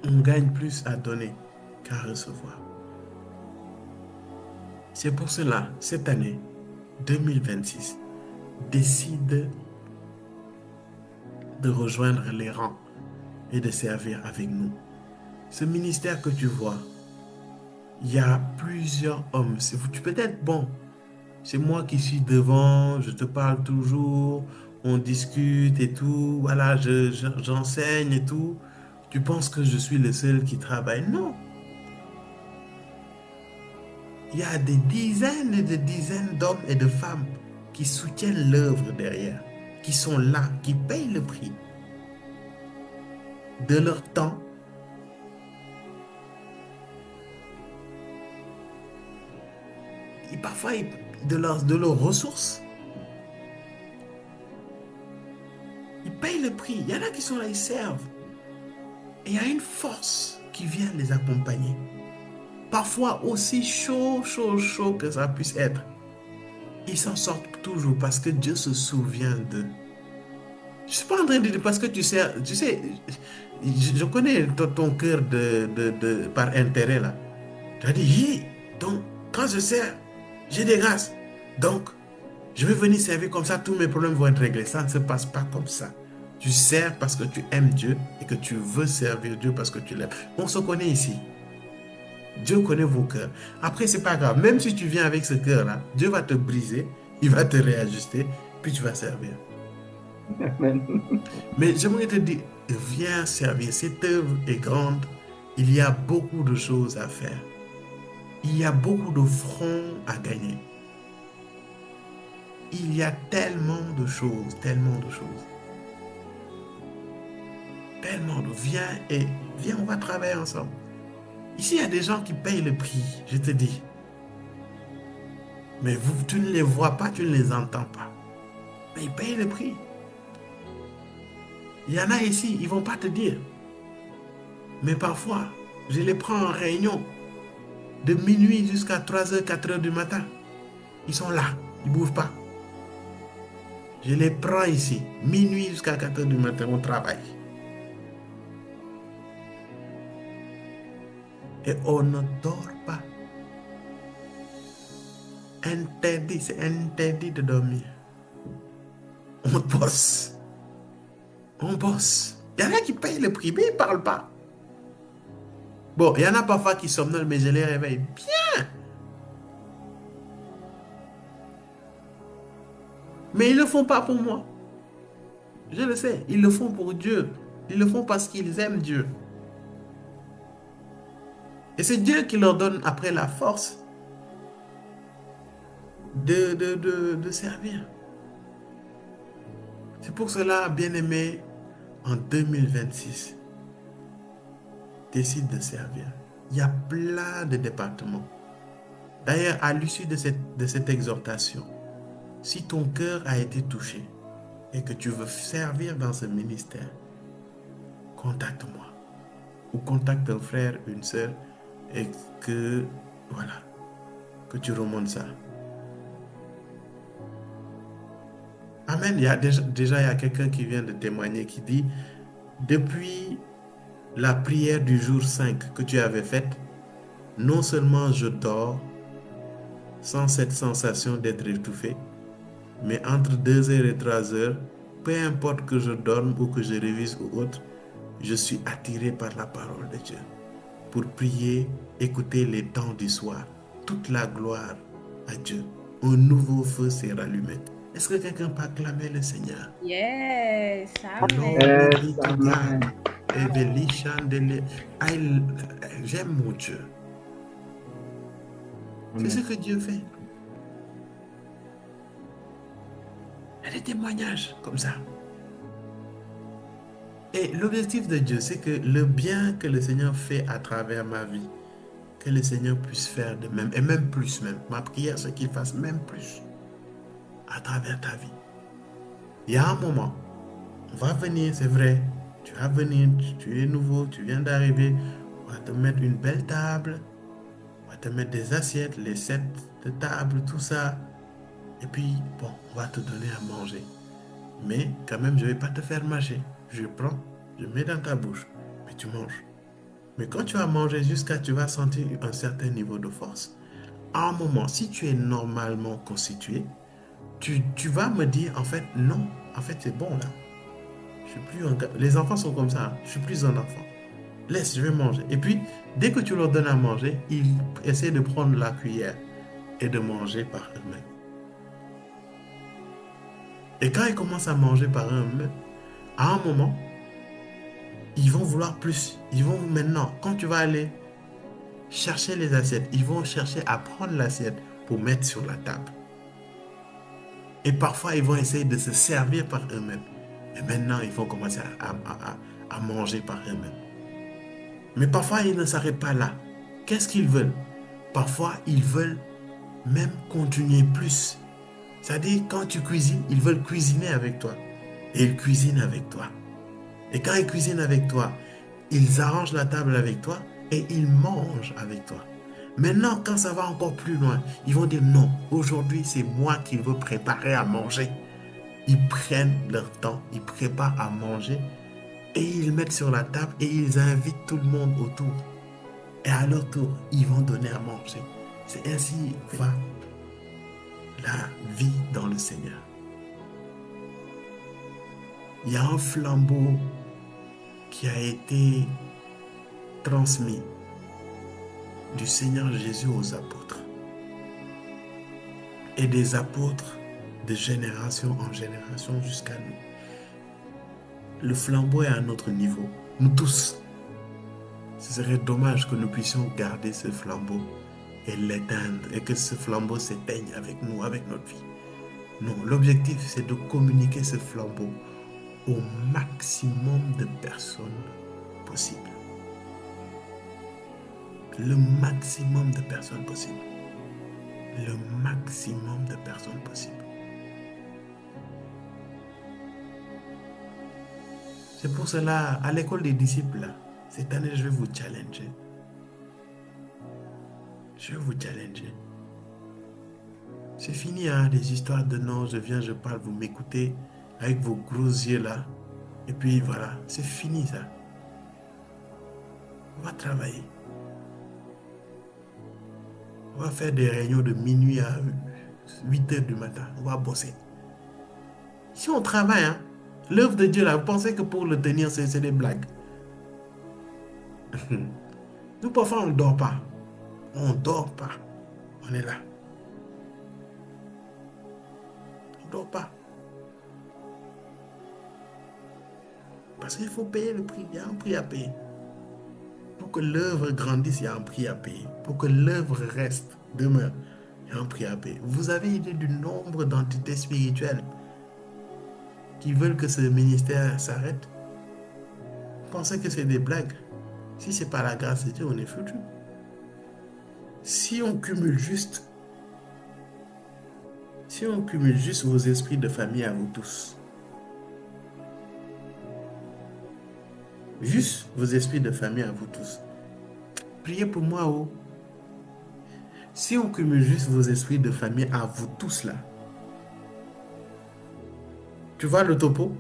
On gagne plus à donner qu'à recevoir. C'est pour cela, cette année 2026, décide de rejoindre les rangs et de servir avec nous. Ce ministère que tu vois, il y a plusieurs hommes. Tu peux être bon. C'est moi qui suis devant, je te parle toujours, on discute et tout. Voilà, j'enseigne et tout. Tu penses que je suis le seul qui travaille? Non. Il y a des dizaines et des dizaines d'hommes et de femmes qui soutiennent l'œuvre derrière, qui sont là, qui payent le prix de leur temps, et parfois de leurs ressources. Ils payent le prix. Il y en a qui sont là, ils servent. Et il y a une force qui vient les accompagner. Parfois aussi chaud que ça puisse être. Ils s'en sortent toujours parce que Dieu se souvient d'eux. Je ne suis pas en train de dire parce que tu sais, je connais ton cœur par intérêt là. Tu as dit, hi, donc quand je sers, j'ai des grâces. Donc, je vais venir servir comme ça, tous mes problèmes vont être réglés. Ça ne se passe pas comme ça. Tu sers parce que tu aimes Dieu et que tu veux servir Dieu parce que tu l'aimes. On se connaît ici. Dieu connaît vos cœurs. Après, c'est pas grave. Même si tu viens avec ce cœur-là, Dieu va te briser, il va te réajuster, puis tu vas servir. Amen. Mais j'aimerais te dire, viens servir. Cette œuvre est grande. Il y a beaucoup de choses à faire. Il y a beaucoup de fronts à gagner. Il y a tellement de choses, tellement de choses. Tellement de... Viens, on va travailler ensemble. Ici, il y a des gens qui payent le prix, je te dis. Mais tu ne les vois pas, tu ne les entends pas. Mais ils payent le prix. Il y en a ici, ils ne vont pas te dire. Mais parfois, je les prends en réunion de minuit jusqu'à 3h, 4h du matin. Ils sont là, ils ne bougent pas. Je les prends ici, minuit jusqu'à 4h du matin, on travaille. Et on ne dort pas. Interdit, c'est interdit de dormir. On bosse. On bosse. Il y en a qui payent le prix, mais ils ne parlent pas. Bon, il y en a parfois qui somnolent, mais je les réveille bien. Mais ils ne le font pas pour moi. Je le sais, ils le font pour Dieu. Ils le font parce qu'ils aiment Dieu. Et c'est Dieu qui leur donne après la force de servir. C'est pour cela, bien-aimé, en 2026, décide de servir. Il y a plein de départements. D'ailleurs, à l'issue de cette exhortation, si ton cœur a été touché et que tu veux servir dans ce ministère, contacte-moi ou contacte un frère, une sœur et que tu remontes ça. Amen. Il y a déjà il y a quelqu'un qui vient de témoigner qui dit, depuis la prière du jour 5 que tu avais faite, non seulement je dors sans cette sensation d'être étouffé, mais entre 2h et 3h, peu importe que je dorme ou que je révise ou autre, je suis attiré par la parole de Dieu pour prier, écouter les temps du soir. Toute la gloire à Dieu. Un nouveau feu s'est rallumé. Est-ce que quelqu'un peut acclamer le Seigneur? Yes. Amen. Yes, amen. J'aime mon Dieu. C'est Amen. ce que Dieu fait. Il y a des témoignages comme ça. Et l'objectif de Dieu, c'est que le bien que le Seigneur fait à travers ma vie, que le Seigneur puisse faire de même, et même plus même. Ma prière, c'est qu'il fasse même plus à travers ta vie. Il y a un moment, on va venir, c'est vrai. Tu vas venir, tu es nouveau, tu viens d'arriver. On va te mettre une belle table. On va te mettre des assiettes, les sets de table, tout ça. Et puis, bon, on va te donner à manger. Mais quand même, je ne vais pas te faire mâcher. Je prends, je mets dans ta bouche, puis tu manges. Mais quand tu vas manger jusqu'à tu vas sentir un certain niveau de force, à un moment, si tu es normalement constitué, tu vas me dire, en fait, non, en fait, c'est bon là. Je suis plus un gars. Les enfants sont comme ça, hein. Je suis plus un enfant. Laisse, je vais manger. Et puis, dès que tu leur donnes à manger, ils essaient de prendre la cuillère et de manger par eux-mêmes. Et quand ils commencent à manger par eux-mêmes, à un moment, ils vont vouloir plus. Ils vont maintenant, quand tu vas aller chercher les assiettes, ils vont chercher à prendre l'assiette pour mettre sur la table. Et parfois, ils vont essayer de se servir par eux-mêmes. Et maintenant, ils vont commencer à manger par eux-mêmes. Mais parfois, ils ne s'arrêtent pas là. Qu'est-ce qu'ils veulent? Parfois, ils veulent même continuer plus. C'est-à-dire, quand tu cuisines, ils veulent cuisiner avec toi. Et ils cuisinent avec toi. Et quand ils cuisinent avec toi, ils arrangent la table avec toi et ils mangent avec toi. Maintenant, quand ça va encore plus loin, ils vont dire non, aujourd'hui, c'est moi qui veux préparer à manger. Ils prennent leur temps, ils préparent à manger et ils mettent sur la table et ils invitent tout le monde autour. Et à leur tour, ils vont donner à manger. C'est ainsi va la vie dans le Seigneur. Il y a un flambeau qui a été transmis du Seigneur Jésus aux apôtres. Et des apôtres de génération en génération jusqu'à nous. Le flambeau est à notre niveau. Nous tous. Ce serait dommage que nous puissions garder ce flambeau et l'éteindre et que ce flambeau s'éteigne avec nous, avec notre vie. Non, l'objectif c'est de communiquer ce flambeau au maximum de personnes possible. Le maximum de personnes possible. Le maximum de personnes possible. C'est pour cela, à l'école des disciples, là, cette année, je vais vous challenger. Je vais vous challenger. C'est fini, hein, des histoires de non, je viens, je parle, vous m'écoutez avec vos gros yeux là. Et puis voilà, c'est fini ça. On va travailler. On va faire des réunions de minuit à 8 heures du matin. On va bosser. Si on travaille, hein, l'œuvre de Dieu là, vous pensez que pour le tenir, c'est des blagues. Nous, parfois, on ne dort pas. On ne dort pas. On est là. On ne dort pas. Parce qu'il faut payer le prix. Il y a un prix à payer. Pour que l'œuvre grandisse, il y a un prix à payer. Pour que l'œuvre reste, demeure, il y a un prix à payer. Vous avez idée du nombre d'entités spirituelles qui veulent que ce ministère s'arrête? Vous pensez que c'est des blagues? Si ce n'est pas la grâce de Dieu, on est foutu. Si on cumule juste vos esprits de famille à vous tous, juste vos esprits de famille à vous tous, priez pour moi, oh. Si on cumule juste vos esprits de famille à vous tous là, tu vois le topo?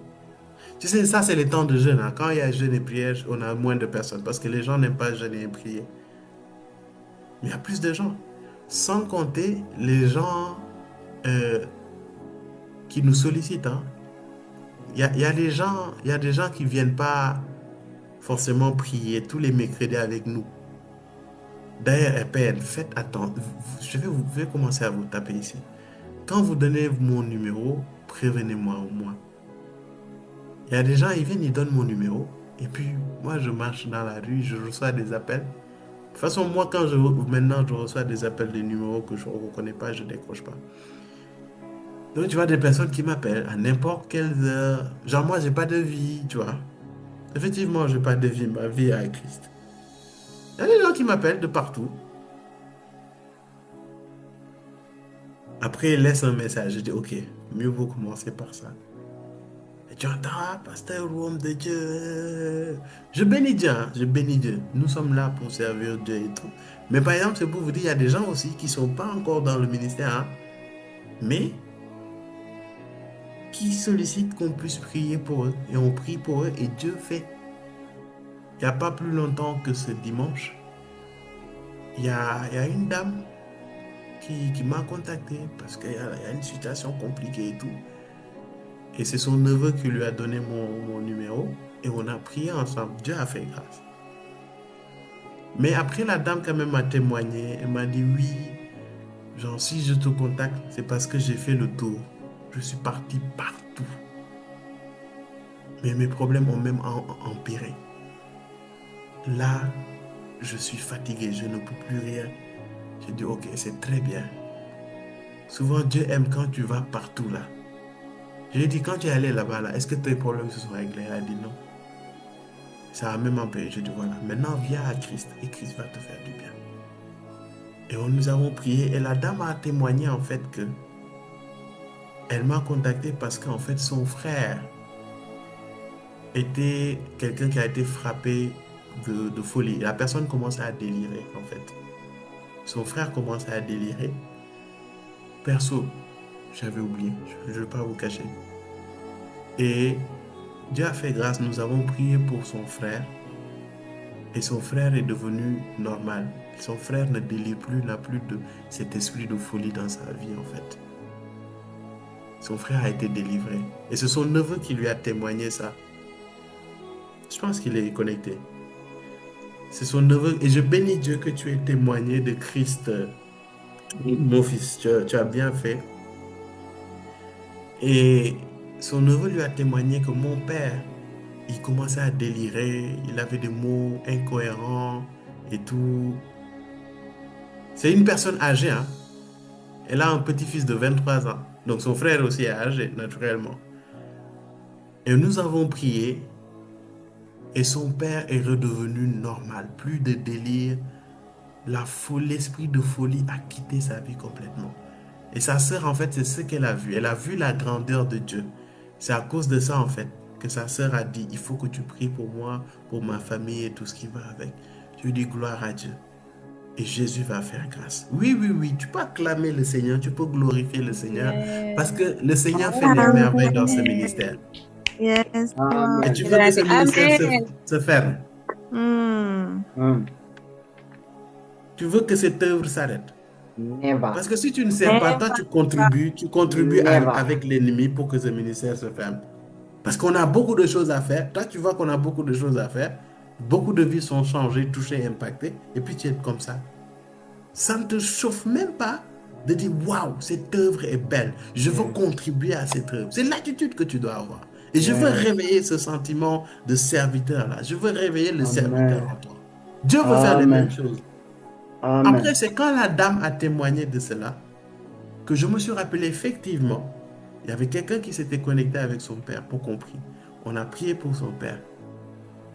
Tu sais, ça c'est les temps de jeûne, hein. Quand il y a jeûne et prière, on a moins de personnes parce que les gens n'aiment pas jeûner et prier. Mais il y a plus de gens. Sans compter les gens qui nous sollicitent, hein. Il y a des gens qui ne viennent pas forcément prier tous les mercredis avec nous. D'ailleurs, Père, faites attention. Je vais commencer à vous taper ici. Quand vous donnez mon numéro, prévenez-moi au moins. Il y a des gens, ils viennent, ils donnent mon numéro. Et puis, moi, je marche dans la rue, je reçois des appels. De toute façon, moi, maintenant, je reçois des appels de numéros que je ne reconnais pas, je ne décroche pas. Donc, tu vois des personnes qui m'appellent à n'importe quelle heure. Genre, moi, je n'ai pas de vie, tu vois. Effectivement, je n'ai pas de vie, ma vie est à Christ. Il y a des gens qui m'appellent de partout. Après, ils laissent un message. Je dis, OK, mieux vaut commencer par ça. Et tu entends, pasteur ou homme de Dieu. Je bénis Dieu, hein, je bénis Dieu. Nous sommes là pour servir Dieu et tout. Mais par exemple, c'est pour vous dire, il y a des gens aussi qui ne sont pas encore dans le ministère, hein, mais qui sollicitent qu'on puisse prier pour eux. Et on prie pour eux et Dieu fait. Il n'y a pas plus longtemps que ce dimanche, il y a une dame qui m'a contacté parce qu'il y a une situation compliquée et tout. Et c'est son neveu qui lui a donné mon numéro et on a prié ensemble. Dieu a fait grâce. Mais après, la dame quand même m'a témoigné. Elle m'a dit oui, genre si je te contacte, c'est parce que j'ai fait le tour. Je suis parti partout. Mais mes problèmes ont même empiré. Là, je suis fatigué, je ne peux plus rien. J'ai dit ok, c'est très bien. Souvent, Dieu aime quand tu vas partout là. Je lui ai dit, quand tu es allé là-bas, là, est-ce que tes problèmes se sont réglés? Elle a dit non. Ça a même empêché. Je dis voilà, maintenant viens à Christ et Christ va te faire du bien. Et nous avons prié et la dame a témoigné en fait que elle m'a contacté parce qu'en fait son frère était quelqu'un qui a été frappé de folie. La personne commençait à délirer en fait. Son frère commençait à délirer. Perso, j'avais oublié, je ne vais pas vous cacher. Et Dieu a fait grâce, nous avons prié pour son frère et son frère est devenu normal. Son frère ne délire plus, n'a plus de cet esprit de folie dans sa vie en fait. Son frère a été délivré et c'est son neveu qui lui a témoigné ça. Je pense qu'il est connecté. C'est son neveu et je bénis Dieu que tu aies témoigné de Christ, mon fils, tu as bien fait. Et son neveu lui a témoigné que mon père, il commençait à délirer, il avait des mots incohérents et tout. C'est une personne âgée, hein. Elle a un petit-fils de 23 ans. Donc son frère aussi est âgé, naturellement. Et nous avons prié et son père est redevenu normal. Plus de délire. L'esprit de folie a quitté sa vie complètement. Et sa sœur, en fait, c'est ce qu'elle a vu. Elle a vu la grandeur de Dieu. C'est à cause de ça, en fait, que sa sœur a dit, il faut que tu pries pour moi, pour ma famille et tout ce qui va avec. Je lui dis gloire à Dieu. Et Jésus va faire grâce. Oui, oui, oui, tu peux acclamer le Seigneur, tu peux glorifier le Seigneur, parce que le Seigneur fait des merveilles dans ce ministère. Yes. Et tu veux que ce ministère se ferme. Tu veux que cette œuvre s'arrête. Never. Parce que si tu ne sers pas, toi tu contribues avec l'ennemi pour que ce ministère se ferme. Parce qu'on a beaucoup de choses à faire. Toi, tu vois qu'on a beaucoup de choses à faire. Beaucoup de vies sont changées, touchées, impactées. Et puis tu es comme ça. Ça ne te chauffe même pas de dire waouh, cette œuvre est belle. Je veux contribuer à cette œuvre. C'est l'attitude que tu dois avoir. Et je veux réveiller ce sentiment de serviteur-là. Je veux réveiller le serviteur en toi. Dieu veut faire les mêmes choses. Amen. Après, c'est quand la dame a témoigné de cela que je me suis rappelé effectivement, il y avait quelqu'un qui s'était connecté avec son père pour qu'on prie. On a prié pour son père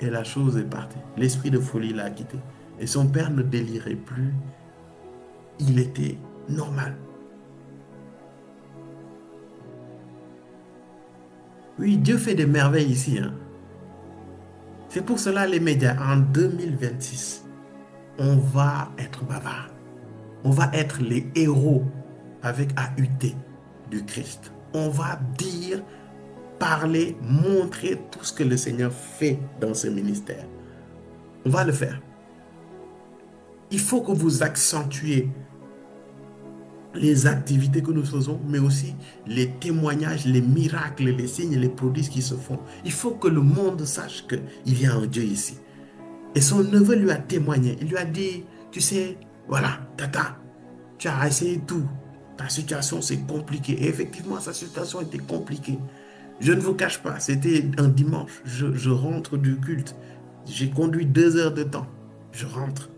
et la chose est partie. L'esprit de folie l'a quitté. Et son père ne délirait plus. Il était normal. Oui, Dieu fait des merveilles ici, hein. C'est pour cela les médias, en 2026, on va être bavard. On va être les héros avec AUT du Christ. On va dire, parler, montrer tout ce que le Seigneur fait dans ce ministère. On va le faire. Il faut que vous accentuez les activités que nous faisons, mais aussi les témoignages, les miracles, les signes, les prodiges qui se font. Il faut que le monde sache qu'il y a un Dieu ici. Et son neveu lui a témoigné. Il lui a dit, tu sais, voilà, tata, tu as essayé tout. Ta situation, c'est compliqué. Et effectivement, sa situation était compliquée. Je ne vous cache pas, c'était un dimanche. Je rentre du culte. J'ai conduit 2 heures de temps. Je rentre.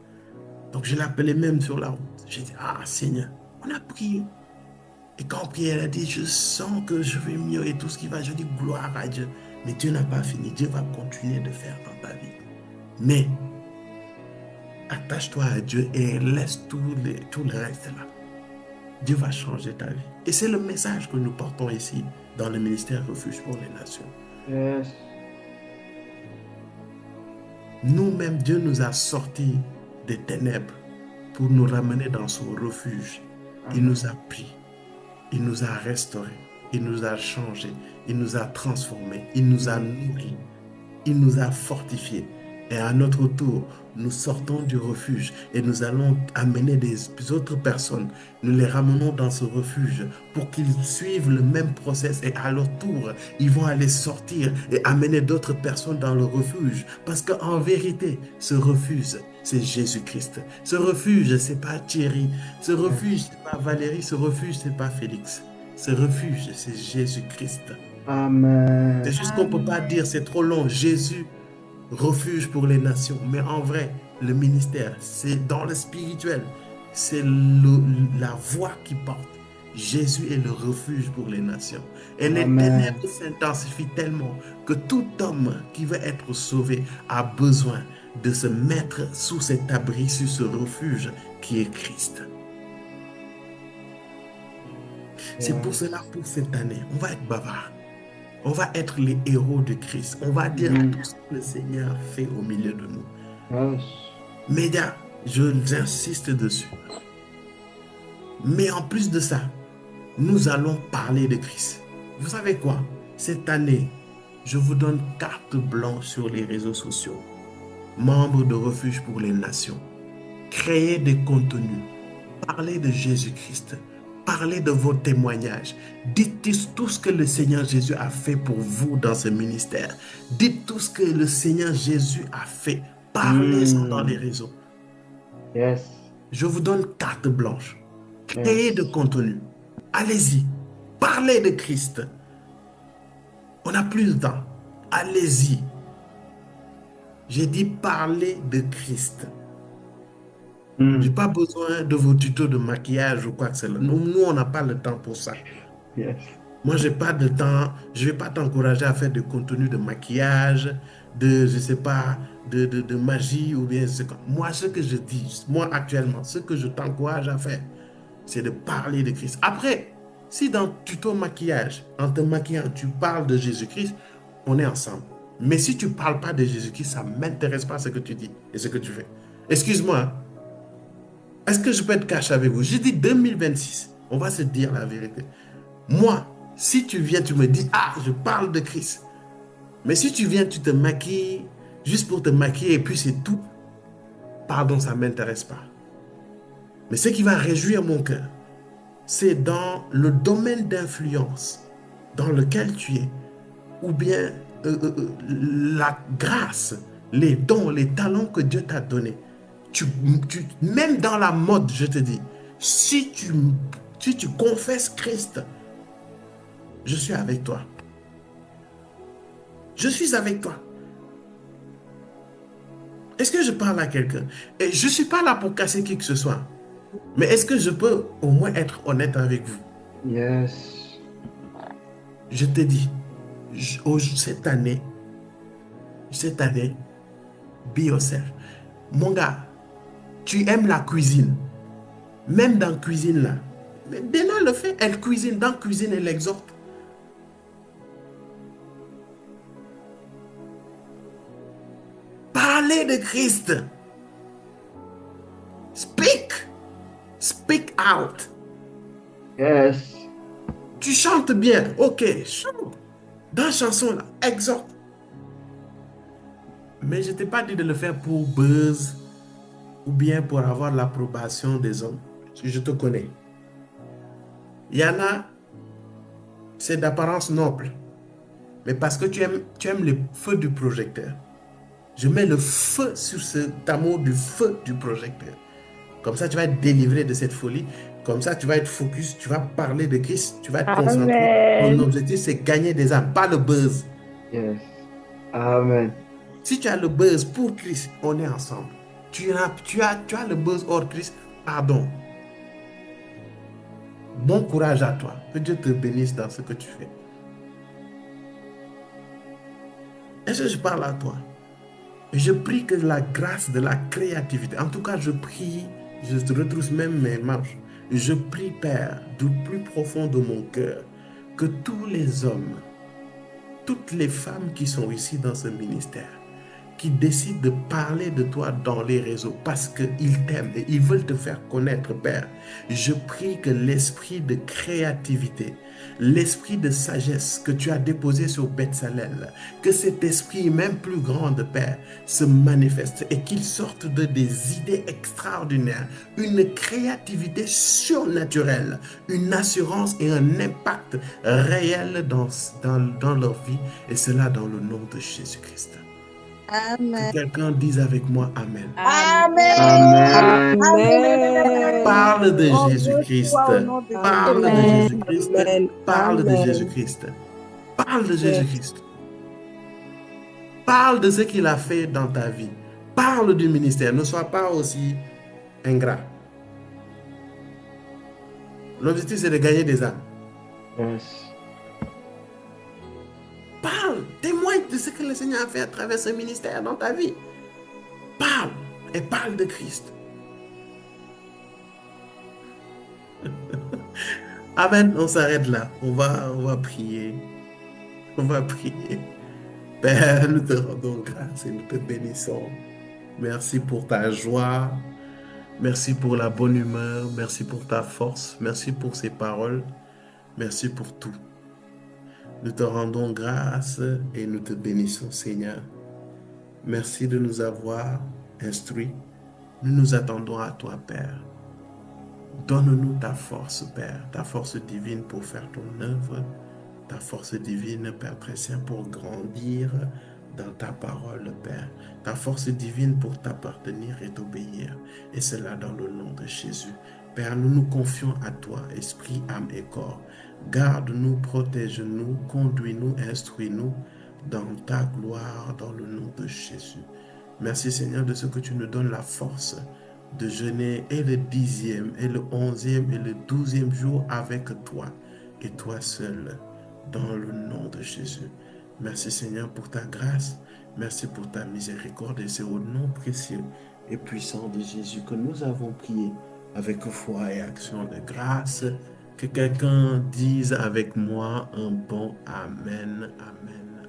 Donc, je l'appelais même sur la route. J'ai dit, ah, Seigneur, on a prié. Et quand Pierre a dit, je sens que je vais mieux et tout ce qui va, je dis, gloire à Dieu. Mais Dieu n'a pas fini. Dieu va continuer de faire dans ta vie. Mais attache-toi à Dieu et laisse tout le reste là. Dieu va changer ta vie. Et c'est le message que nous portons ici dans le ministère Refuge pour les Nations. Yes. Nous-mêmes, Dieu nous a sortis des ténèbres pour nous ramener dans son refuge. Il nous a pris, il nous a restaurés, il nous a changés, il nous a transformés, il nous a nourris, il nous a fortifiés. Et à notre tour, nous sortons du refuge et nous allons amener des autres personnes. Nous les ramenons dans ce refuge pour qu'ils suivent le même process et à leur tour, ils vont aller sortir et amener d'autres personnes dans le refuge. Parce qu'en vérité, ce refuge, c'est Jésus-Christ. Ce refuge, c'est pas Thierry. Ce refuge, c'est pas Valérie. Ce refuge, c'est pas Félix. Ce refuge, c'est Jésus-Christ. Amen. C'est juste qu'on ne peut pas dire, c'est trop long. Jésus, refuge pour les nations. Mais en vrai, le ministère, c'est dans le spirituel. C'est la voix qui porte. Jésus est le refuge pour les nations. Et les ténèbres s'intensifient tellement que tout homme qui veut être sauvé a besoin de se mettre sous cet abri, sous ce refuge qui est Christ. C'est pour cela, pour cette année, on va être bavard. On va être les héros de Christ. On va dire tout ce que le Seigneur fait au milieu de nous. Yes. Médias, j'insiste dessus. Mais en plus de ça, nous allons parler de Christ. Vous savez quoi? Cette année, je vous donne carte blanche sur les réseaux sociaux. Membres de Refuge pour les Nations. Créez des contenus. Parlez de Jésus-Christ. Parlez de vos témoignages. Dites tout ce que le Seigneur Jésus a fait pour vous dans ce ministère. Dites tout ce que le Seigneur Jésus a fait. Parlez-en dans les réseaux. Yes. Je vous donne carte blanche. Créez de contenu. Allez-y. Parlez de Christ. On n'a plus de temps. Allez-y. J'ai dit parler de Christ. Je n'ai pas besoin de vos tutos de maquillage ou quoi que ce soit. Nous, on n'a pas le temps pour ça. Yes. Moi, je n'ai pas de temps. Je ne vais pas t'encourager à faire des contenus de maquillage, de, je ne sais pas, de magie ou bien... Moi, ce que je dis, moi actuellement, ce que je t'encourage à faire, c'est de parler de Christ. Après, si dans tuto maquillage, en te maquillant, tu parles de Jésus-Christ, on est ensemble. Mais si tu ne parles pas de Jésus-Christ, ça ne m'intéresse pas ce que tu dis et ce que tu fais. Excuse-moi, hein. Est-ce que je peux être cash avec vous? J'ai dit 2026, on va se dire la vérité. Moi, si tu viens, tu me dis, ah, je parle de Christ. Mais si tu viens, tu te maquilles, juste pour te maquiller et puis c'est tout, pardon, ça ne m'intéresse pas. Mais ce qui va réjouir mon cœur, c'est dans le domaine d'influence dans lequel tu es, ou bien la grâce, les dons, les talents que Dieu t'a donnés. Même dans la mode, je te dis, si tu confesses Christ, je suis avec toi. Je suis avec toi. Est-ce que je parle à quelqu'un? Et je ne suis pas là pour casser qui que ce soit. Mais est-ce que je peux au moins être honnête avec vous? Yes. Je te dis, cette année, be yourself. Mon gars, tu aimes la cuisine. Même dans la cuisine là. Mais Dena le fait, elle cuisine. Dans la cuisine, elle exhorte. Parlez de Christ. Speak. Speak out. Yes. Tu chantes bien. Ok, chante. Dans la chanson là, exhorte. Mais je ne t'ai pas dit de le faire pour buzz ou bien pour avoir l'approbation des hommes. Je te connais. Il y en a, c'est d'apparence noble. Mais parce que tu aimes le feu du projecteur. Je mets le feu sur cet amour du feu du projecteur. Comme ça, tu vas être délivré de cette folie. Comme ça, tu vas être focus. Tu vas parler de Christ. Tu vas être concentré. Ton objectif, c'est gagner des âmes, pas le buzz. Yes. Amen. Si tu as le buzz pour Christ, on est ensemble. Tu as le buzz hors Christ, pardon. Bon courage à toi. Que Dieu te bénisse dans ce que tu fais. Est-ce que je parle à toi? Je prie que la grâce de la créativité, en tout cas, je prie, je retrousse même mes marches. Je prie, Père, du plus profond de mon cœur, que tous les hommes, toutes les femmes qui sont ici dans ce ministère, qui décident de parler de toi dans les réseaux parce qu'ils t'aiment et ils veulent te faire connaître, Père. Je prie que l'esprit de créativité, l'esprit de sagesse que tu as déposé sur Betsalel, que cet esprit, même plus grand, Père, se manifeste et qu'il sorte de des idées extraordinaires, une créativité surnaturelle, une assurance et un impact réel dans leur vie, et cela dans le nom de Jésus-Christ. Amen. Que quelqu'un dise avec moi Amen. Amen. Amen. Amen. Parle de On Jésus-Christ. reçoit au nom de Parle de Jésus. Jésus-Christ. Amen. Parle de Amen. Jésus-Christ. Parle de Yes. Jésus-Christ. Parle de ce qu'il a fait dans ta vie. Parle du ministère. Ne sois pas aussi ingrat. L'objectif, c'est de gagner des âmes. Yes. Parle. Témoigne de ce que le Seigneur a fait à travers ce ministère dans ta vie. Parle. Et parle de Christ. Amen. On s'arrête là. On va prier. On va prier. Père, nous te rendons grâce et nous te bénissons. Merci pour ta joie. Merci pour la bonne humeur. Merci pour ta force. Merci pour ces paroles. Merci pour tout. Nous te rendons grâce et nous te bénissons, Seigneur. Merci de nous avoir instruits. Nous nous attendons à toi, Père. Donne-nous ta force, Père, ta force divine pour faire ton œuvre, ta force divine, Père précieux, pour grandir dans ta parole, Père. Ta force divine pour t'appartenir et t'obéir. Et cela dans le nom de Jésus. Père, nous nous confions à toi, esprit, âme et corps. Garde-nous, protège-nous, conduis-nous, instruis-nous dans ta gloire, dans le nom de Jésus. Merci, Seigneur, de ce que tu nous donnes la force de jeûner et le 10e, et le 11e, et le 12e jour avec toi, et toi seul, dans le nom de Jésus. Merci, Seigneur, pour ta grâce. Merci pour ta miséricorde. Et c'est au nom précieux et puissant de Jésus que nous avons prié avec foi et action de grâce. Que quelqu'un dise avec moi un bon Amen, Amen.